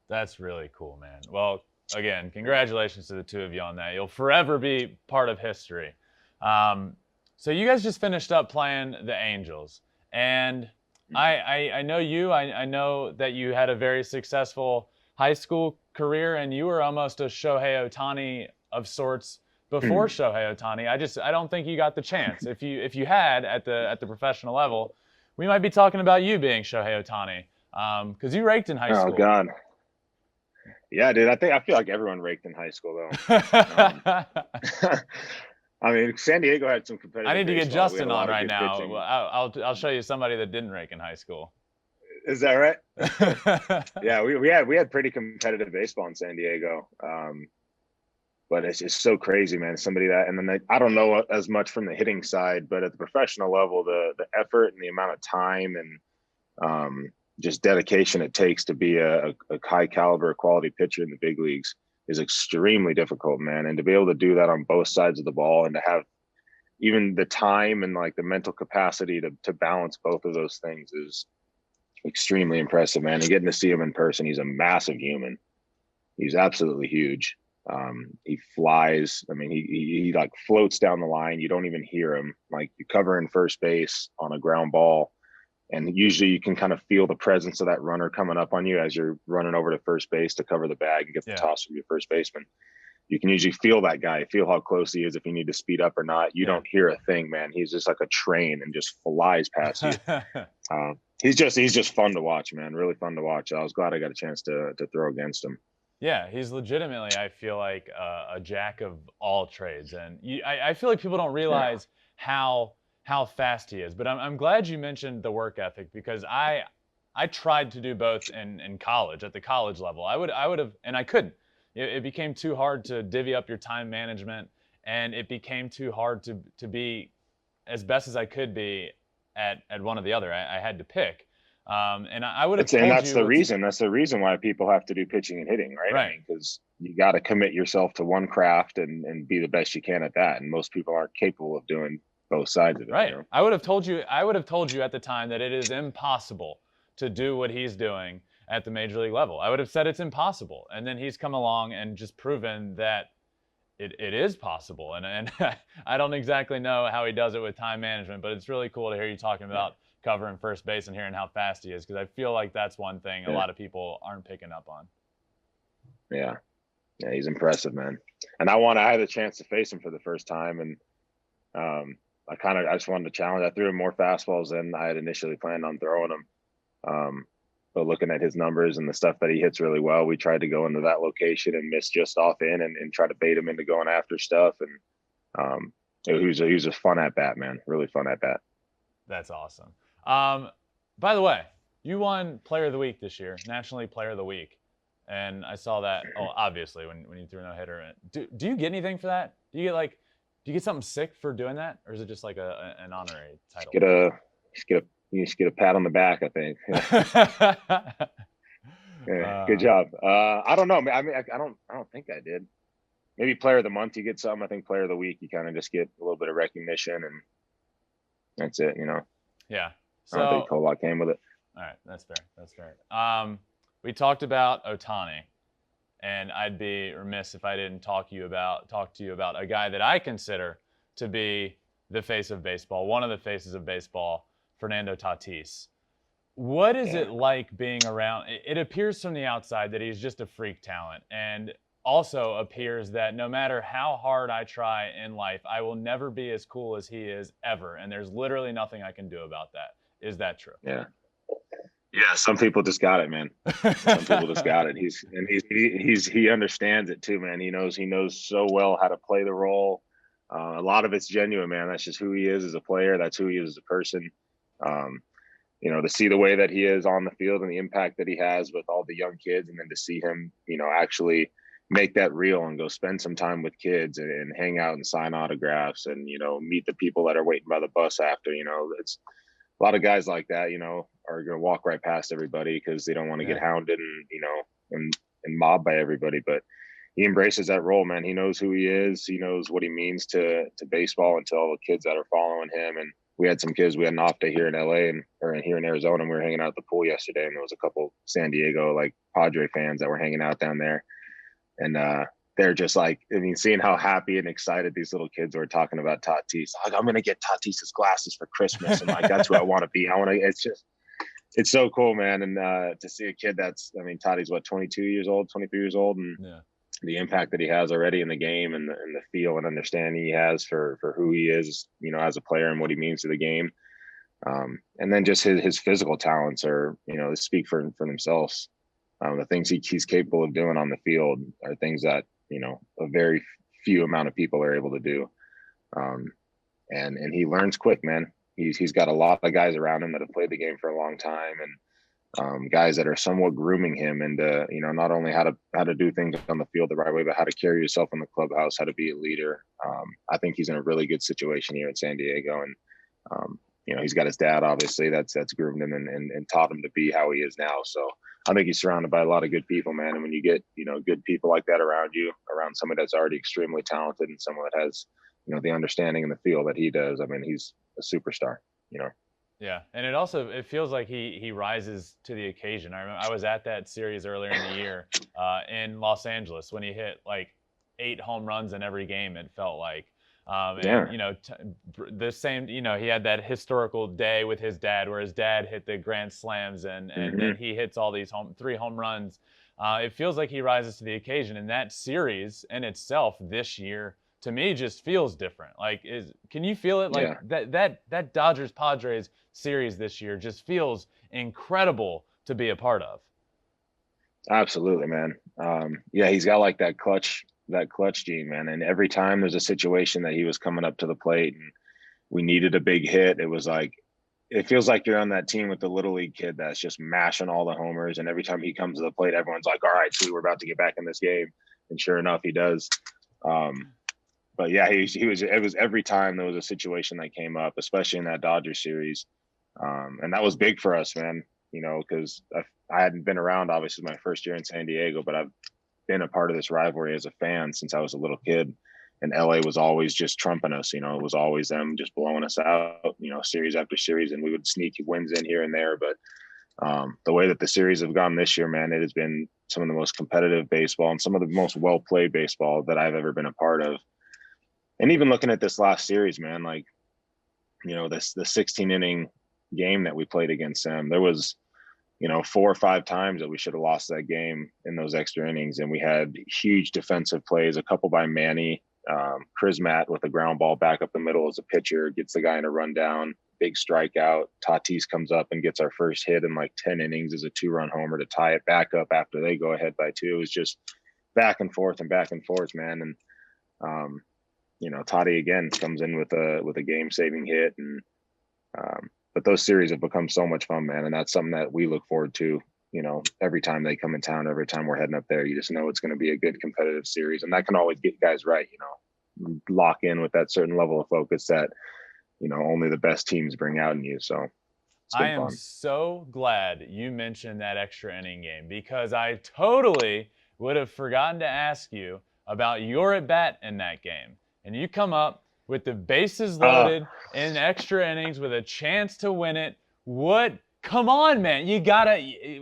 That's really cool, man. Well, again, congratulations to the two of you on that. You'll forever be part of history. So you guys just finished up playing the Angels, and I know you. I know that you had a very successful high school career, and you were almost a Shohei Ohtani of sorts before Shohei Ohtani. I don't think you got the chance. If you had at the professional level, we might be talking about you being Shohei Ohtani, because you raked in high school. Oh God. Yeah, dude. I feel like everyone raked in high school though. I mean, San Diego had some competitive. I need to get baseball. Justin on right now. I'll show you somebody that didn't rake in high school. Is that right? Yeah, we had pretty competitive baseball in San Diego. But it's just so crazy, man. Somebody that, and then I don't know as much from the hitting side, but at the professional level, the effort and the amount of time and just dedication it takes to be a high caliber quality pitcher in the big leagues is extremely difficult, man. And to be able to do that on both sides of the ball and to have even the time and like the mental capacity to balance both of those things is extremely impressive, man. And getting to see him in person, he's a massive human. He's absolutely huge. He flies. I mean, he like floats down the line. You don't even hear him. Like, you cover in first base on a ground ball, and usually you can kind of feel the presence of that runner coming up on you as you're running over to first base to cover the bag and get the toss from your first baseman. You can usually feel that guy, feel how close he is, if you need to speed up or not. You don't hear a thing, man. He's just like a train and just flies past you. He's just fun to watch, man. Really fun to watch. I was glad I got a chance to throw against him. Yeah, he's legitimately, I feel like, a jack of all trades. And I feel like people don't realize how fast he is. But I'm glad you mentioned the work ethic, because I tried to do both in college, at the college level. I would have, and I couldn't. It became too hard to divvy up your time management, and it became too hard to be as best as I could be at one or the other. I had to pick. And I would have told you. And that's the reason. That's the reason why people have to do pitching and hitting, right? Right. I mean, because you got to commit yourself to one craft and be the best you can at that. And most people aren't capable of doing both sides of it. Right. You know? I would have told you at the time that it is impossible to do what he's doing at the major league level. I would have said it's impossible. And then he's come along and just proven that it is possible. And I don't exactly know how he does it with time management, but it's really cool to hear you talking about covering first base and hearing how fast he is, because I feel like that's one thing a lot of people aren't picking up on. Yeah, he's impressive, man. And I had a chance to face him for the first time, and I just wanted to challenge. I threw him more fastballs than I had initially planned on throwing him. But looking at his numbers and the stuff that he hits really well, we tried to go into that location and miss just off in and try to bait him into going after stuff. And he was a fun at bat, man. Really fun at bat. That's awesome. By the way, you won Player of the Week this year, National League Player of the Week, and I saw that. Oh, obviously, when you threw a no-hitter. Do you get anything for that? Do you get something sick for doing that, or is it just like an honorary title? You just get a pat on the back, I think. Yeah, good job. I don't know. I mean, I don't think I did. Maybe Player of the Month, you get something. I think Player of the Week, you kind of just get a little bit of recognition, and that's it. You know. Yeah. I don't think a whole lot came with it. All right, that's fair. We talked about Ohtani, and I'd be remiss if I didn't talk to you about a guy that I consider to be the face of baseball, one of the faces of baseball, Fernando Tatis. What is it like being around? It appears from the outside that he's just a freak talent, and also appears that no matter how hard I try in life, I will never be as cool as he is ever, and there's literally nothing I can do about that. Is that true? Yeah. Some people just got it, man. Some people just got it. He understands it too, man. He knows so well how to play the role. A lot of it's genuine, man. That's just who he is as a player. That's who he is as a person. To see the way that he is on the field and the impact that he has with all the young kids, and then to see him, actually make that real and go spend some time with kids and hang out and sign autographs and, meet the people that are waiting by the bus after, it's a lot of guys like that, are going to walk right past everybody because they don't want to get hounded and mobbed by everybody. But he embraces that role, man. He knows who he is. He knows what he means to baseball and to all the kids that are following him. And we had some kids, we had an off day here in LA or here in Arizona, and we were hanging out at the pool yesterday, and there was a couple San Diego, like Padre fans that were hanging out down there. And they're just like, seeing how happy and excited these little kids were talking about Tatis. Like, I'm going to get Tatis's glasses for Christmas. And like, that's who I want to be. It's so cool, man. And to see a kid Tati's 22 years old, 23 years old. And the impact that he has already in the game and the feel and understanding he has for who he is, as a player and what he means to the game. And then just his physical talents are, they speak for themselves. The things he's capable of doing on the field are things that, a very few amount of people are able to do. And he learns quick, man. He's got a lot of guys around him that have played the game for a long time. guys that are somewhat grooming him into, not only how to do things on the field the right way, but how to carry yourself in the clubhouse, how to be a leader. I think he's in a really good situation here in San Diego, and he's got his dad, obviously, that's groomed him and taught him to be how he is now. So I think he's surrounded by a lot of good people, man. And when you get, good people like that around you, around somebody that's already extremely talented and someone that has, the understanding in the field that he does, I mean, he's a superstar, Yeah, and it feels like he rises to the occasion. I remember I was at that series earlier in the year in Los Angeles when he hit like 8 home runs in every game. It felt like, and the same. He had that historical day with his dad where his dad hit the grand slams and then he hits all these 3 home runs. It feels like he rises to the occasion, and that series in itself this year, to me, just feels different. Like, can you feel it? Like that Dodgers Padres series this year just feels incredible to be a part of. Absolutely, man. He's got like that clutch gene, man. And every time there's a situation that he was coming up to the plate and we needed a big hit, it was like, it feels like you're on that team with the little league kid that's just mashing all the homers. And every time he comes to the plate, everyone's like, all right, sweet, we're about to get back in this game. And sure enough, he does. But yeah, it was every time there was a situation that came up, especially in that Dodgers series. And that was big for us, man, because I hadn't been around, obviously, my first year in San Diego, but I've been a part of this rivalry as a fan since I was a little kid. And LA was always just trumping us, it was always them just blowing us out, series after series, and we would sneak wins in here and there. But the way that the series have gone this year, man, it has been some of the most competitive baseball and some of the most well-played baseball that I've ever been a part of. And even looking at this last series, man, like, the 16-inning game that we played against them, there was, 4 or 5 times that we should have lost that game in those extra innings. And we had huge defensive plays, a couple by Manny, Chris Matt with a ground ball back up the middle as a pitcher, gets the guy in a rundown, big strikeout. Tatis comes up and gets our first hit in like 10 innings as a 2-run homer to tie it back up after they go ahead by 2. It was just back and forth, man. And, Toddy again comes in with a game-saving hit, and but those series have become so much fun, man, and that's something that we look forward to. Every time they come in town, every time we're heading up there, you just know it's going to be a good competitive series, and that can always get guys right. Lock in with that certain level of focus that only the best teams bring out in you. So I am so glad you mentioned that extra inning game, because I totally would have forgotten to ask you about your at bat in that game. And you come up with the bases loaded in extra innings with a chance to win it. What? Come on, man. You gotta.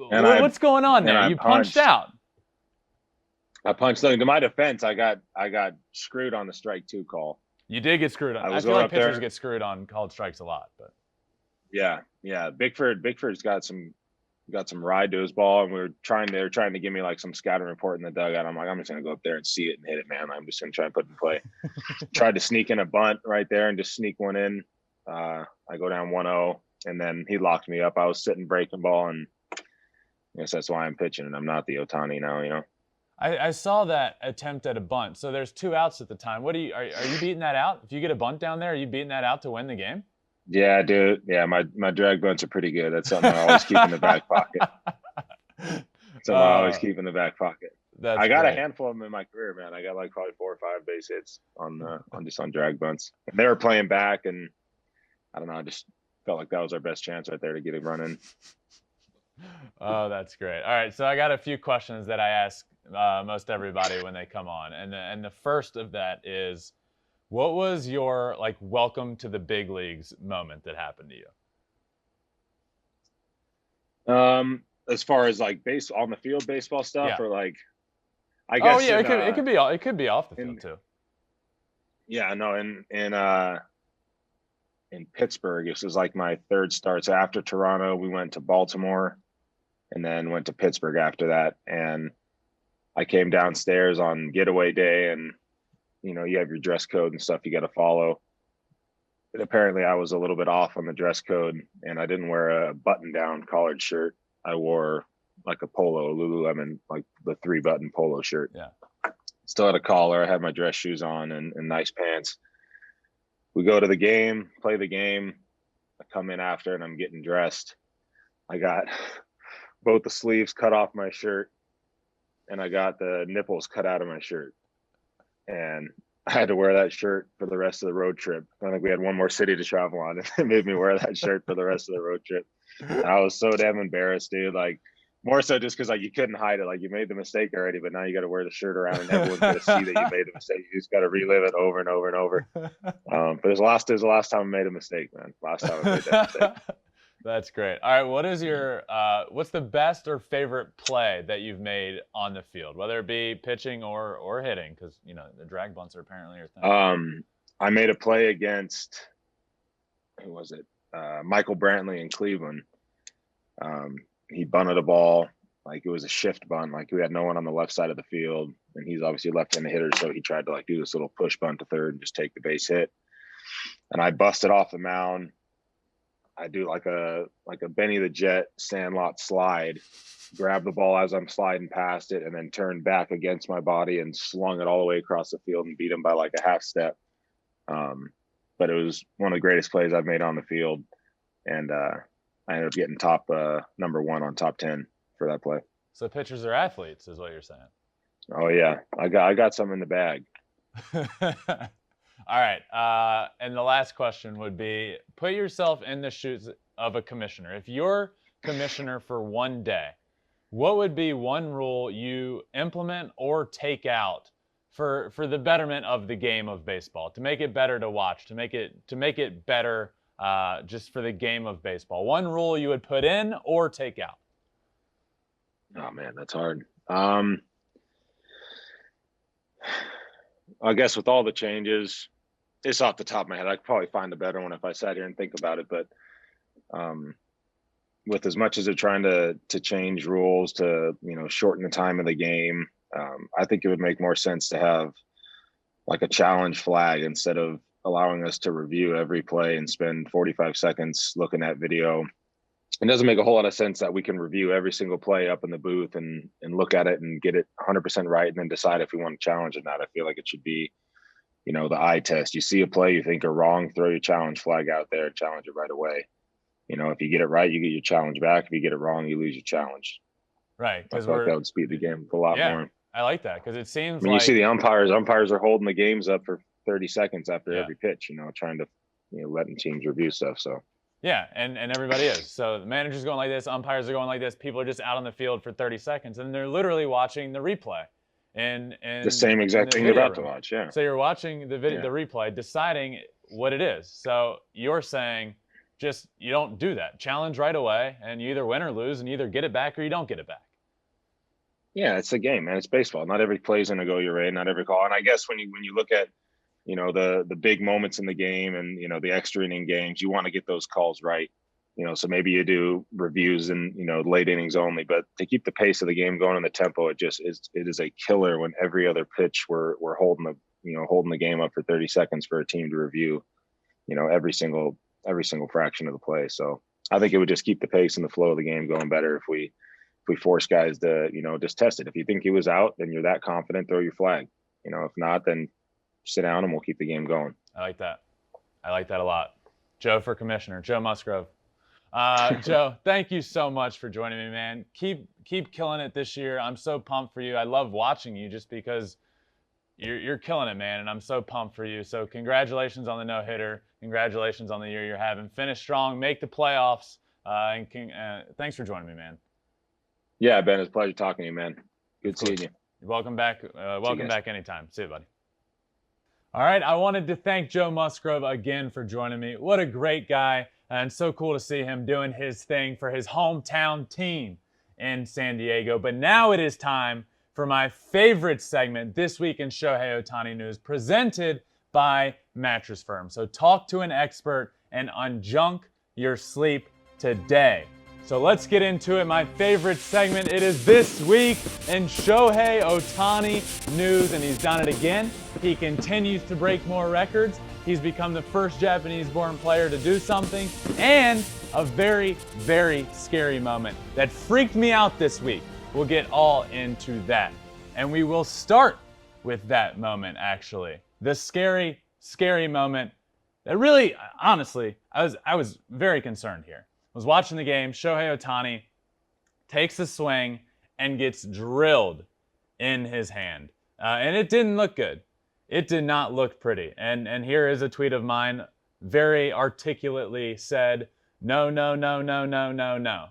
What's going on there? You punched out. I punched. To my defense, I got screwed on the strike 2 call. You did get screwed on. I feel like pitchers get screwed on called strikes a lot, but. Yeah. Bickford's got some ride to his ball, and they were trying to give me like some scouting report in the dugout. I'm like, I'm just gonna go up there and see it and hit it, man. I'm just gonna try and put it in play. Tried to sneak in a bunt right there and just sneak one in. I go down 1-0, and then he locked me up. I was sitting breaking ball, and I guess that's why I'm pitching, and I'm not the Ohtani now, I saw that attempt at a bunt. So there's 2 outs at the time. Are you beating that out? If you get a bunt down there, are you beating that out to win the game? Yeah, dude. Yeah, my drag bunts are pretty good. That's something I always keep in the back pocket. I got a handful of them in my career, man. I got like probably 4 or 5 base hits on drag bunts. And they were playing back, and I don't know. I just felt like that was our best chance right there to get it running. Oh, that's great. All right, so I got a few questions that I ask most everybody when they come on, and the first of that is, what was your like welcome to the big leagues moment that happened to you? As far as like on the field baseball stuff, or like, I guess. Oh yeah, it could be off the field too. Yeah, no, in Pittsburgh, this was like my 3rd start. So after Toronto, we went to Baltimore, and then went to Pittsburgh after that. And I came downstairs on getaway day, and you have your dress code and stuff you got to follow. But apparently I was a little bit off on the dress code, and I didn't wear a button-down collared shirt. I wore like a polo, Lululemon, like the 3-button polo shirt. Yeah. Still had a collar. I had my dress shoes on and nice pants. We go to the game, play the game. I come in after, and I'm getting dressed. I got both the sleeves cut off my shirt, and I got the nipples cut out of my shirt. And I had to wear that shirt for the rest of the road trip. I think we had one more city to travel on, and they made me wear that shirt for the rest of the road trip. And I was so damn embarrassed, dude. Like, more so just because like you couldn't hide it. Like, you made the mistake already, but now you got to wear the shirt around, and everyone's going to see that you made the mistake. You just got to relive it over and over and over. But it was the last time I made a mistake, man. Last time I made that mistake. That's great. All right, what is your what's the best or favorite play that you've made on the field, whether it be pitching or hitting? Because the drag bunts are apparently your thing. I made a play against, who was it? Michael Brantley in Cleveland. He bunted a ball like it was a shift bunt, like we had no one on the left side of the field, and he's obviously a left-handed hitter, so he tried to like do this little push bunt to third and just take the base hit. And I busted off the mound. I do like a Benny the Jet sandlot slide, grab the ball as I'm sliding past it, and then turn back against my body and slung it all the way across the field and beat him by like a half step. But it was one of the greatest plays I've made on the field, and I ended up getting top number 1 on top 10 for that play. So pitchers are athletes, is what you're saying. Oh yeah, I got some in the bag. All right, and the last question would be, put yourself in the shoes of a commissioner. If you're commissioner for one day, what would be one rule you implement or take out for the betterment of the game of baseball, to make it better to watch, to make it better just for the game of baseball? One rule you would put in or take out? Oh man, that's hard. I guess with all the changes, it's off the top of my head. I could probably find a better one if I sat here and think about it. But with as much as they're trying to change rules to, shorten the time of the game, I think it would make more sense to have like a challenge flag instead of allowing us to review every play and spend 45 seconds looking at video. It doesn't make a whole lot of sense that we can review every single play up in the booth and look at it and get it 100% right and then decide if we want to challenge or not. I feel like it should be, the eye test. You see a play you think are wrong, throw your challenge flag out there and challenge it right away. If you get it right, you get your challenge back. If you get it wrong, you lose your challenge. Right. I feel like that would speed the game a lot more. I like that, because it seems you see the umpires are holding the games up for 30 seconds after every pitch, trying to, letting teams review stuff. So. Yeah, and everybody is. So the manager's going like this, umpires are going like this, people are just out on the field for 30 seconds, and they're literally watching the replay. And the same exact thing you're about to watch, yeah. So you're watching the replay, deciding what it is. So you're saying just you don't do that. Challenge right away, and you either win or lose, and you either get it back or you don't get it back. Yeah, it's a game, man. It's baseball. Not every play is going to go your way, not every call. And I guess when you look at the big moments in the game and, the extra inning games, you want to get those calls right. So maybe you do reviews in, late innings only, but to keep the pace of the game going and the tempo, it is a killer when every other pitch we're holding the game up for 30 seconds for a team to review, every single fraction of the play. So I think it would just keep the pace and the flow of the game going better if we force guys to, just test it. If you think he was out, then you're that confident, throw your flag. If not, then sit down and we'll keep the game going. I like that a lot. Joe for commissioner, Joe Musgrove. Joe, thank you so much for joining me, man. Keep killing it this year. I'm so pumped for you. I love watching you just because you're killing it, man, and I'm so pumped for you. So congratulations on the no-hitter. Congratulations on the year you're having. Finish strong, make the playoffs, and thanks for joining me, man. Yeah, Ben, it's a pleasure talking to you, man. Good seeing you. You're welcome back. Welcome back anytime. See you, buddy. All right, I wanted to thank Joe Musgrove again for joining me. What a great guy, and so cool to see him doing his thing for his hometown team in San Diego. But now it is time for my favorite segment this week in Shohei Ohtani News, presented by Mattress Firm. So talk to an expert and unjunk your sleep today. So let's get into it. My favorite segment, it is This Week in Shohei Ohtani News, and he's done it again. He continues to break more records. He's become the first Japanese-born player to do something, and a very, very scary moment that freaked me out this week. We'll get all into that. And we will start with that moment, actually. The scary, scary moment that really, honestly, I was very concerned here. I was watching the game. Shohei Ohtani takes a swing, and gets drilled in his hand. And it didn't look good. It did not look pretty. And here is a tweet of mine, very articulately said, no, no, no, no, no, no, no.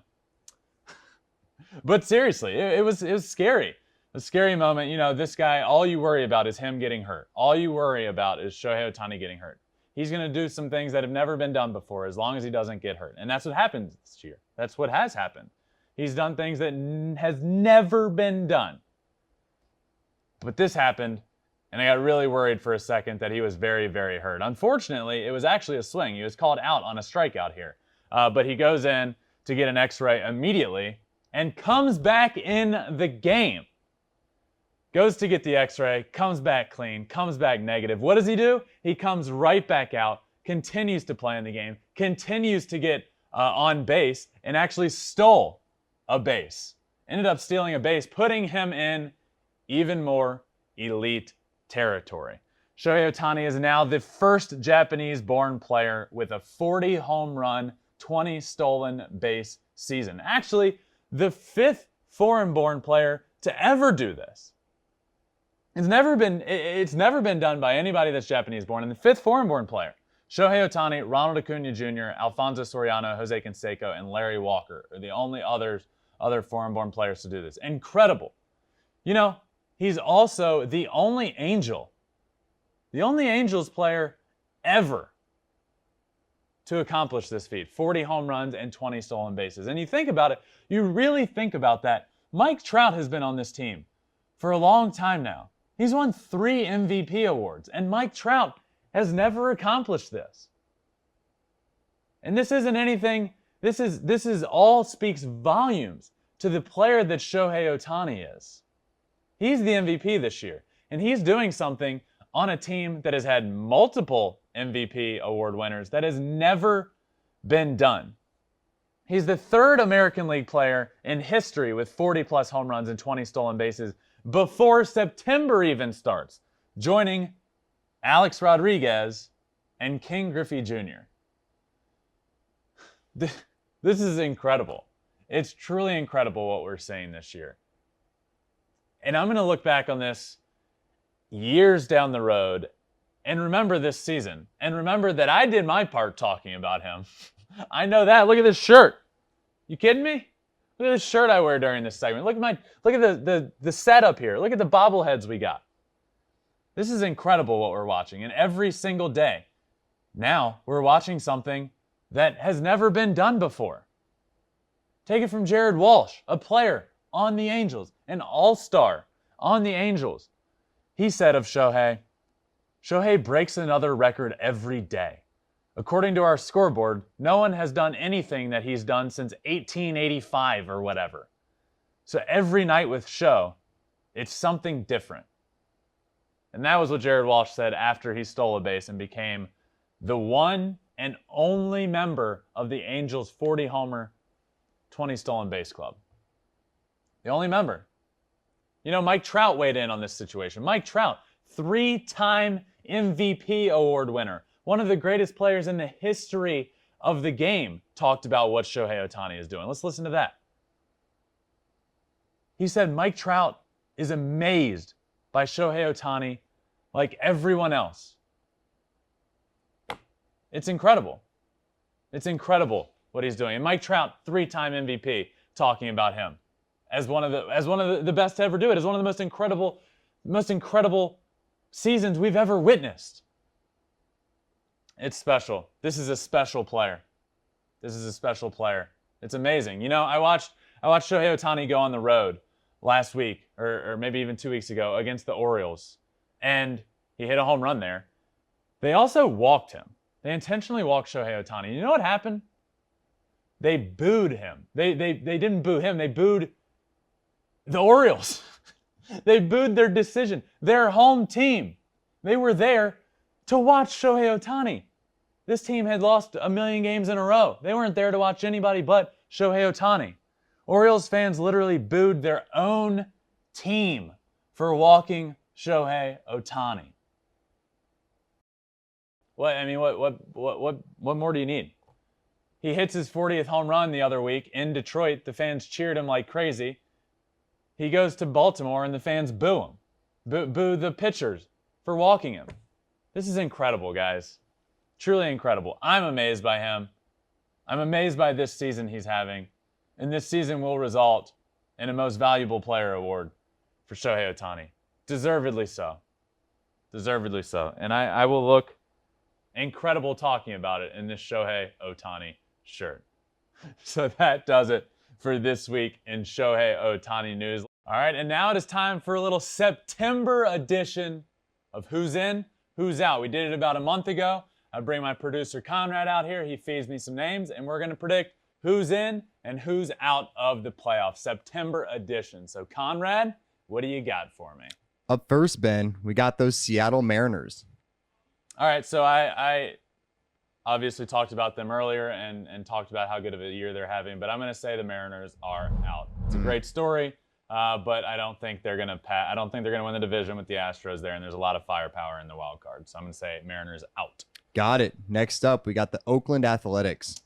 But seriously, it was scary. A scary moment. You know, this guy, all you worry about is him getting hurt. All you worry about is Shohei Ohtani getting hurt. He's going to do some things that have never been done before as long as he doesn't get hurt. And that's what happened this year. That's what has happened. He's done things that has never been done. But this happened, and I got really worried for a second that he was very, very hurt. Unfortunately, it was actually a swing. He was called out on a strikeout here. But he goes in to get an x-ray immediately and comes back in the game. Goes to get the x-ray, comes back clean, comes back negative. What does he do? He comes right back out, continues to play in the game, continues to get on base, and actually stole a base. Ended up stealing a base, putting him in even more elite territory. Shohei Ohtani is now the first Japanese-born player with a 40 home run, 20 stolen base season. Actually, the fifth foreign-born player to ever do this. It's never been done by anybody that's Japanese-born. And the fifth foreign-born player, Shohei Ohtani, Ronald Acuna Jr., Alfonso Soriano, Jose Canseco, and Larry Walker are the only other foreign-born players to do this. Incredible. You know, he's also the only Angels player ever to accomplish this feat. 40 home runs and 20 stolen bases. And you think about it, you really think about that. Mike Trout has been on this team for a long time now. He's won 3 MVP awards, and Mike Trout has never accomplished this. And this isn't anything, this is all speaks volumes to the player that Shohei Ohtani is. He's the MVP this year, and he's doing something on a team that has had multiple MVP award winners that has never been done. He's the third American League player in history with 40-plus home runs and 20 stolen bases before September even starts, joining Alex Rodriguez and King Griffey Jr. This is incredible. It's truly incredible what we're seeing this year. And I'm going to look back on this years down the road and remember this season. And remember that I did my part talking about him. I know that. Look at this shirt. You kidding me? Look at this shirt I wear during this segment. Look at the setup here. Look at the bobbleheads we got. This is incredible what we're watching. And every single day, now we're watching something that has never been done before. Take it from Jared Walsh, a player on the Angels, an all-star on the Angels. He said of Shohei, Shohei breaks another record every day. According to our scoreboard, no one has done anything that he's done since 1885 or whatever. So every night with Sho, it's something different. And that was what Jared Walsh said after he stole a base and became the one and only member of the Angels' 40-homer, 20 stolen base club. The only member. You know, Mike Trout weighed in on this situation. Mike Trout, 3-time MVP award winner, one of the greatest players in the history of the game, talked about what Shohei Ohtani is doing. Let's listen to that. He said Mike Trout is amazed by Shohei Ohtani like everyone else. It's incredible. It's incredible what he's doing. And Mike Trout, 3-time MVP, talking about him as one of the best to ever do it, as one of the most incredible seasons we've ever witnessed. It's special. This is a special player. This is a special player. It's amazing. You know, I watched Shohei Ohtani go on the road last week, or maybe even 2 weeks ago, against the Orioles, and he hit a home run there. They also walked him. They intentionally walked Shohei Ohtani. You know what happened? They booed him. They didn't boo him. They booed the Orioles. They booed their decision. Their home team. They were there to watch Shohei Ohtani. This team had lost 1 million games in a row. They weren't there to watch anybody but Shohei Ohtani. Orioles fans literally booed their own team for walking Shohei Ohtani. What more do you need? He hits his 40th home run the other week in Detroit. The fans cheered him like crazy. He goes to Baltimore and the fans boo him. Boo the pitchers for walking him. This is incredible, guys. Truly incredible. I'm amazed by him. I'm amazed by this season he's having. And this season will result in a Most Valuable Player award for Shohei Ohtani. Deservedly so. Deservedly so. And I will look incredible talking about it in this Shohei Ohtani shirt. So that does it for this week in Shohei Ohtani news. All right, and now it is time for a little September edition of Who's In, Who's Out. We did it about a month ago. I bring my producer Conrad out here. He feeds me some names, and we're going to predict who's in and who's out of the playoffs. September edition. So, Conrad, what do you got for me? Up first, Ben, we got those Seattle Mariners. All right, so I obviously talked about them earlier and talked about how good of a year they're having, but I'm going to say the Mariners are out. It's a great story, but I don't think they're going to I don't think they're going to win the division with the Astros there, and there's a lot of firepower in the wild card. So I'm going to say Mariners out. Got it. Next up, we got the Oakland Athletics.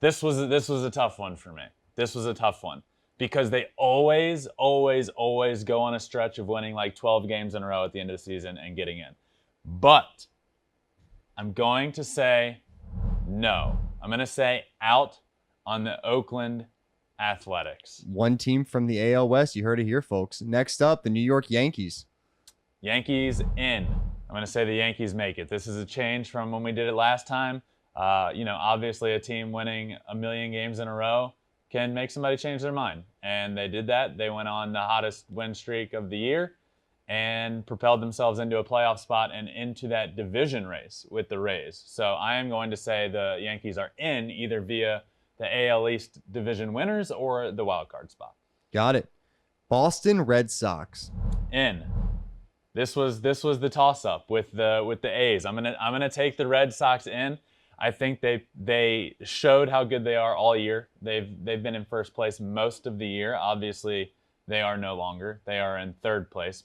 This was a tough one for me. This was a tough one because they always go on a stretch of winning like 12 games in a row at the end of the season and getting in. But I'm going to say no. I'm going to say out on the Oakland Athletics. One team from the AL West. You heard it here, folks. Next up, the New York Yankees. Yankees in. I'm going to say the Yankees make it. This is a change from when we did it last time. Obviously a team winning a million games in a row can make somebody change their mind. And they did that. They went on the hottest win streak of the year and propelled themselves into a playoff spot and into that division race with the Rays. So I am going to say the Yankees are in either via the AL East division winners or the wild card spot. Got it. Boston Red Sox. In. This was the toss-up with the A's. I'm gonna take the Red Sox in. I think they showed how good they are all year. They've been in first place most of the year. Obviously, they are no longer. They are in third place,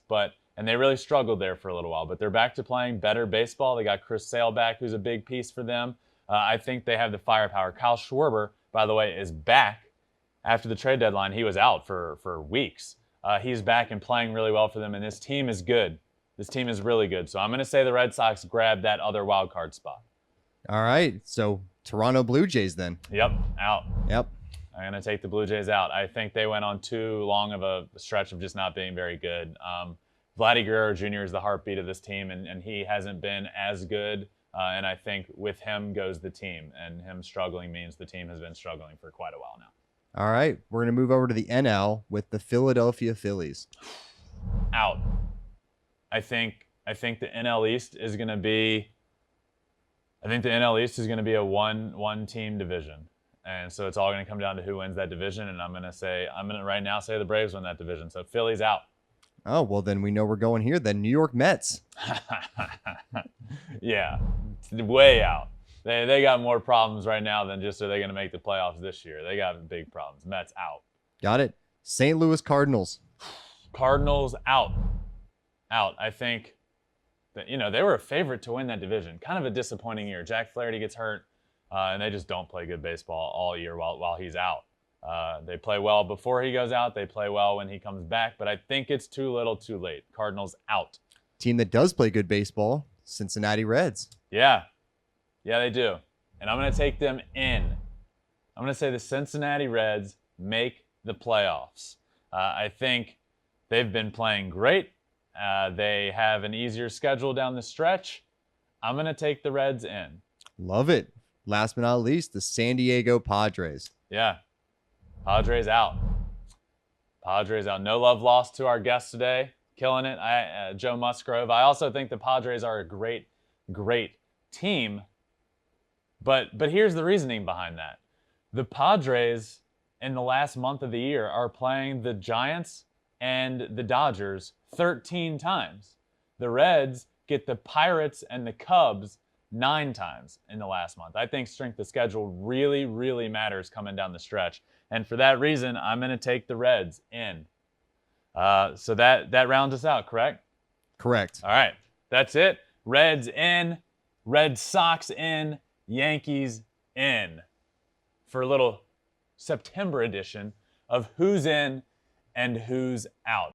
and they really struggled there for a little while. But they're back to playing better baseball. They got Chris Sale back, who's a big piece for them. I think they have the firepower. Kyle Schwarber, by the way, is back after the trade deadline. He was out for weeks. He's back and playing really well for them, and this team is good. This team is really good. So I'm going to say the Red Sox grab that other wild card spot. All right. So Toronto Blue Jays then. Yep, out. Yep. I'm going to take the Blue Jays out. I think they went on too long of a stretch of just not being very good. Vladdy Guerrero Jr. is the heartbeat of this team, and he hasn't been as good. And I think with him goes the team, and him struggling means the team has been struggling for quite a while now. All right. We're going to move over to the NL with the Philadelphia Phillies. Out. I think the NL East is going to be a one team division. And so it's all going to come down to who wins that division, and I'm going to right now say the Braves win that division. So Philly's out. Oh, well then we know we're going here then. New York Mets. Yeah. Way out. They got more problems right now than just are they going to make the playoffs this year. They got big problems. Mets out. Got it. St. Louis Cardinals. Cardinals out. Out. I think that, they were a favorite to win that division. Kind of a disappointing year. Jack Flaherty gets hurt, and they just don't play good baseball all year while he's out. They play well before he goes out. They play well when he comes back, but I think it's too little too late. Cardinals out. Team that does play good baseball, Cincinnati Reds. Yeah. Yeah, they do. And I'm going to take them in. I'm going to say the Cincinnati Reds make the playoffs. I think they've been playing great. They have an easier schedule down the stretch. I'm going to take the Reds in. Love it. Last but not least, the San Diego Padres. Yeah. Padres out. Padres out. No love lost to our guest today. Killing it. Joe Musgrove. I also think the Padres are a great, great team. But here's the reasoning behind that. The Padres in the last month of the year are playing the Giants and the Dodgers 13 times. The Reds get the Pirates and the Cubs 9 times in the last month. I think strength of schedule really, really matters coming down the stretch. And for that reason, I'm going to take the Reds in. So that rounds us out, correct? Correct. All right. That's it. Reds in, Red Sox in, Yankees in for a little September edition of Who's In and Who's Out.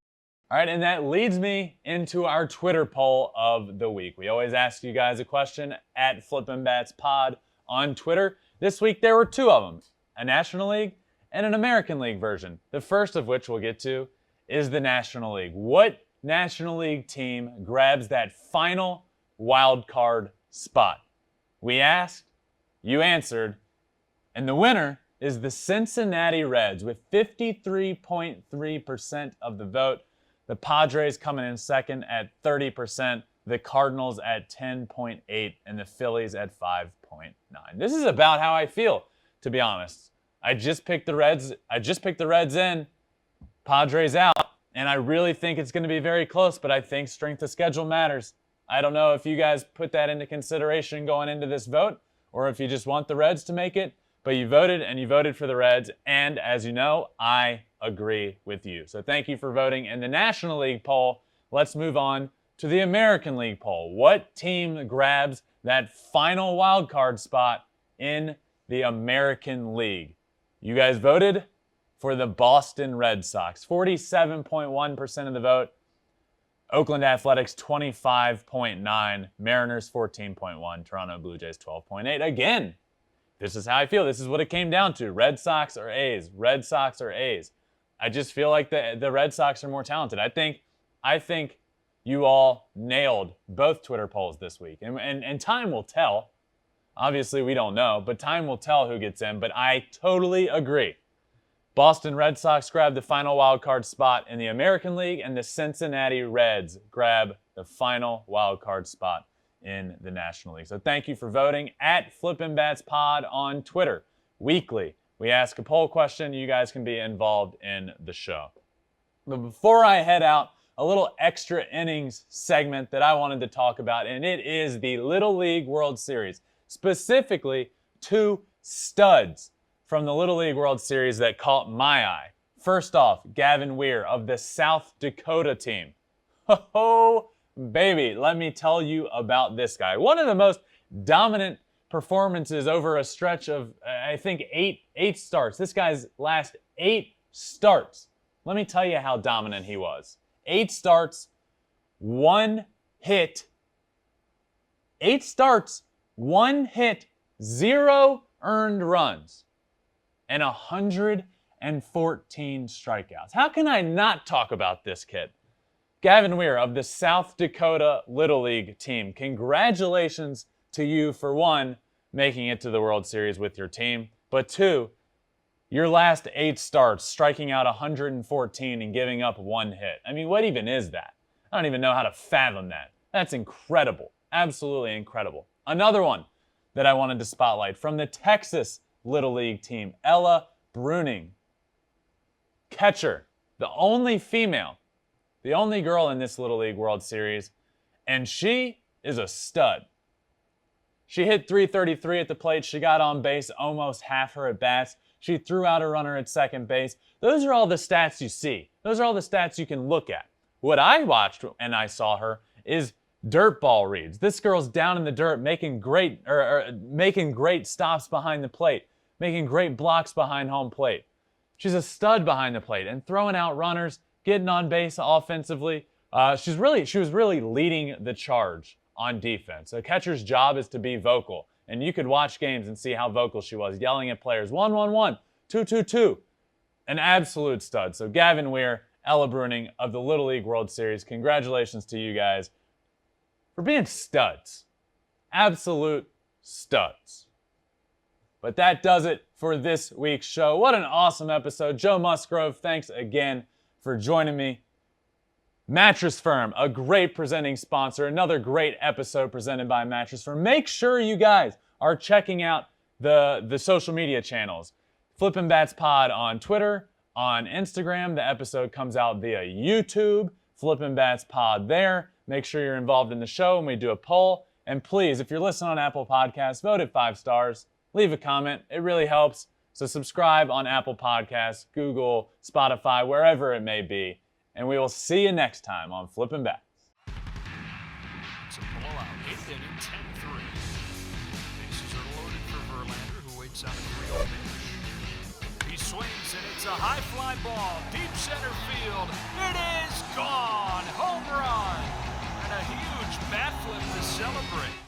All right, and that leads me into our Twitter poll of the week. We always ask you guys a question at Flippin' Bats Pod on Twitter. This week there were two of them, a National League and an American League version. The first of which we'll get to is the National League. What National League team grabs that final wild card spot? We asked, you answered, and the winner is the Cincinnati Reds with 53.3% of the vote. The Padres coming in second at 30%, the Cardinals at 10.8%, and the Phillies at 5.9%. This is about how I feel, to be honest. I just picked the Reds in, Padres out, and I really think it's going to be very close, but I think strength of schedule matters. I don't know if you guys put that into consideration going into this vote, or if you just want the Reds to make it, but you voted, and you voted for the Reds, and as you know, I agree with you. So thank you for voting in the National League poll. Let's move on to the American League poll. What team grabs that final wild card spot in the American League? You guys voted for the Boston Red Sox, 47.1% of the vote. Oakland Athletics, 25.9%. Mariners, 14.1%. Toronto Blue Jays, 12.8%. Again, this is how I feel. This is what it came down to. Red Sox or A's. Red Sox or A's. I just feel like the Red Sox are more talented. I think you all nailed both Twitter polls this week. And time will tell. Obviously, we don't know, but time will tell who gets in. But I totally agree. Boston Red Sox grab the final wild card spot in the American League, and the Cincinnati Reds grab the final wild card spot in the National League. So thank you for voting at Flippin' Bats Pod on Twitter. Weekly, we ask a poll question. You guys can be involved in the show. But before I head out, a little extra innings segment that I wanted to talk about, and it is the Little League World Series. Specifically, two studs from the Little League World Series that caught my eye. First off, Gavin Weir of the South Dakota team. Oh, baby, let me tell you about this guy. One of the most dominant performances over a stretch of, I think, eight starts. This guy's last 8 starts. Let me tell you how dominant he was. 8 starts, 1 hit. 8 starts, 1 hit, 0 earned runs, and 114 strikeouts. How can I not talk about this kid? Gavin Weir of the South Dakota Little League team. Congratulations to you for 1, making it to the World Series with your team, but 2, your last 8 starts, striking out 114 and giving up 1 hit. I mean, what even is that? I don't even know how to fathom that. That's incredible. Absolutely incredible. Another one that I wanted to spotlight from the Texas Little League team, Ella Bruning. Catcher, the only female, the only girl in this Little League World Series, and she is a stud. She hit .333 at the plate. She got on base almost half her at-bats. She threw out a runner at second base. Those are all the stats you see. Those are all the stats you can look at. What I watched and I saw her is dirt ball reads. This girl's down in the dirt making great stops behind the plate, making great blocks behind home plate. She's a stud behind the plate and throwing out runners, getting on base offensively. She was really leading the charge on defense. A catcher's job is to be vocal, and you could watch games and see how vocal she was, yelling at players, 1-1-1, 2-2-2. An absolute stud. So Gavin Weir, Ella Bruning of the Little League World Series, congratulations to you guys for being studs. Absolute studs. But that does it for this week's show. What an awesome episode. Joe Musgrove, thanks again for joining me. Mattress Firm, a great presenting sponsor. Another great episode presented by Mattress Firm. Make sure you guys are checking out the social media channels. Flippin' Bats Pod on Twitter, on Instagram. The episode comes out via YouTube. Flippin' Bats Pod there. Make sure you're involved in the show and we do a poll. And please, if you're listening on Apple Podcasts, vote it 5 stars. Leave a comment. It really helps. So subscribe on Apple Podcasts, Google, Spotify, wherever it may be. And we will see you next time on Flippin' Bats. It's a blowout, 8th inning, 10-3. Bases are loaded for Verlander, who waits on a 3-0 pitch. He swings and it's a high fly ball, deep center field. It is gone! Home run! And a huge bat flip to celebrate.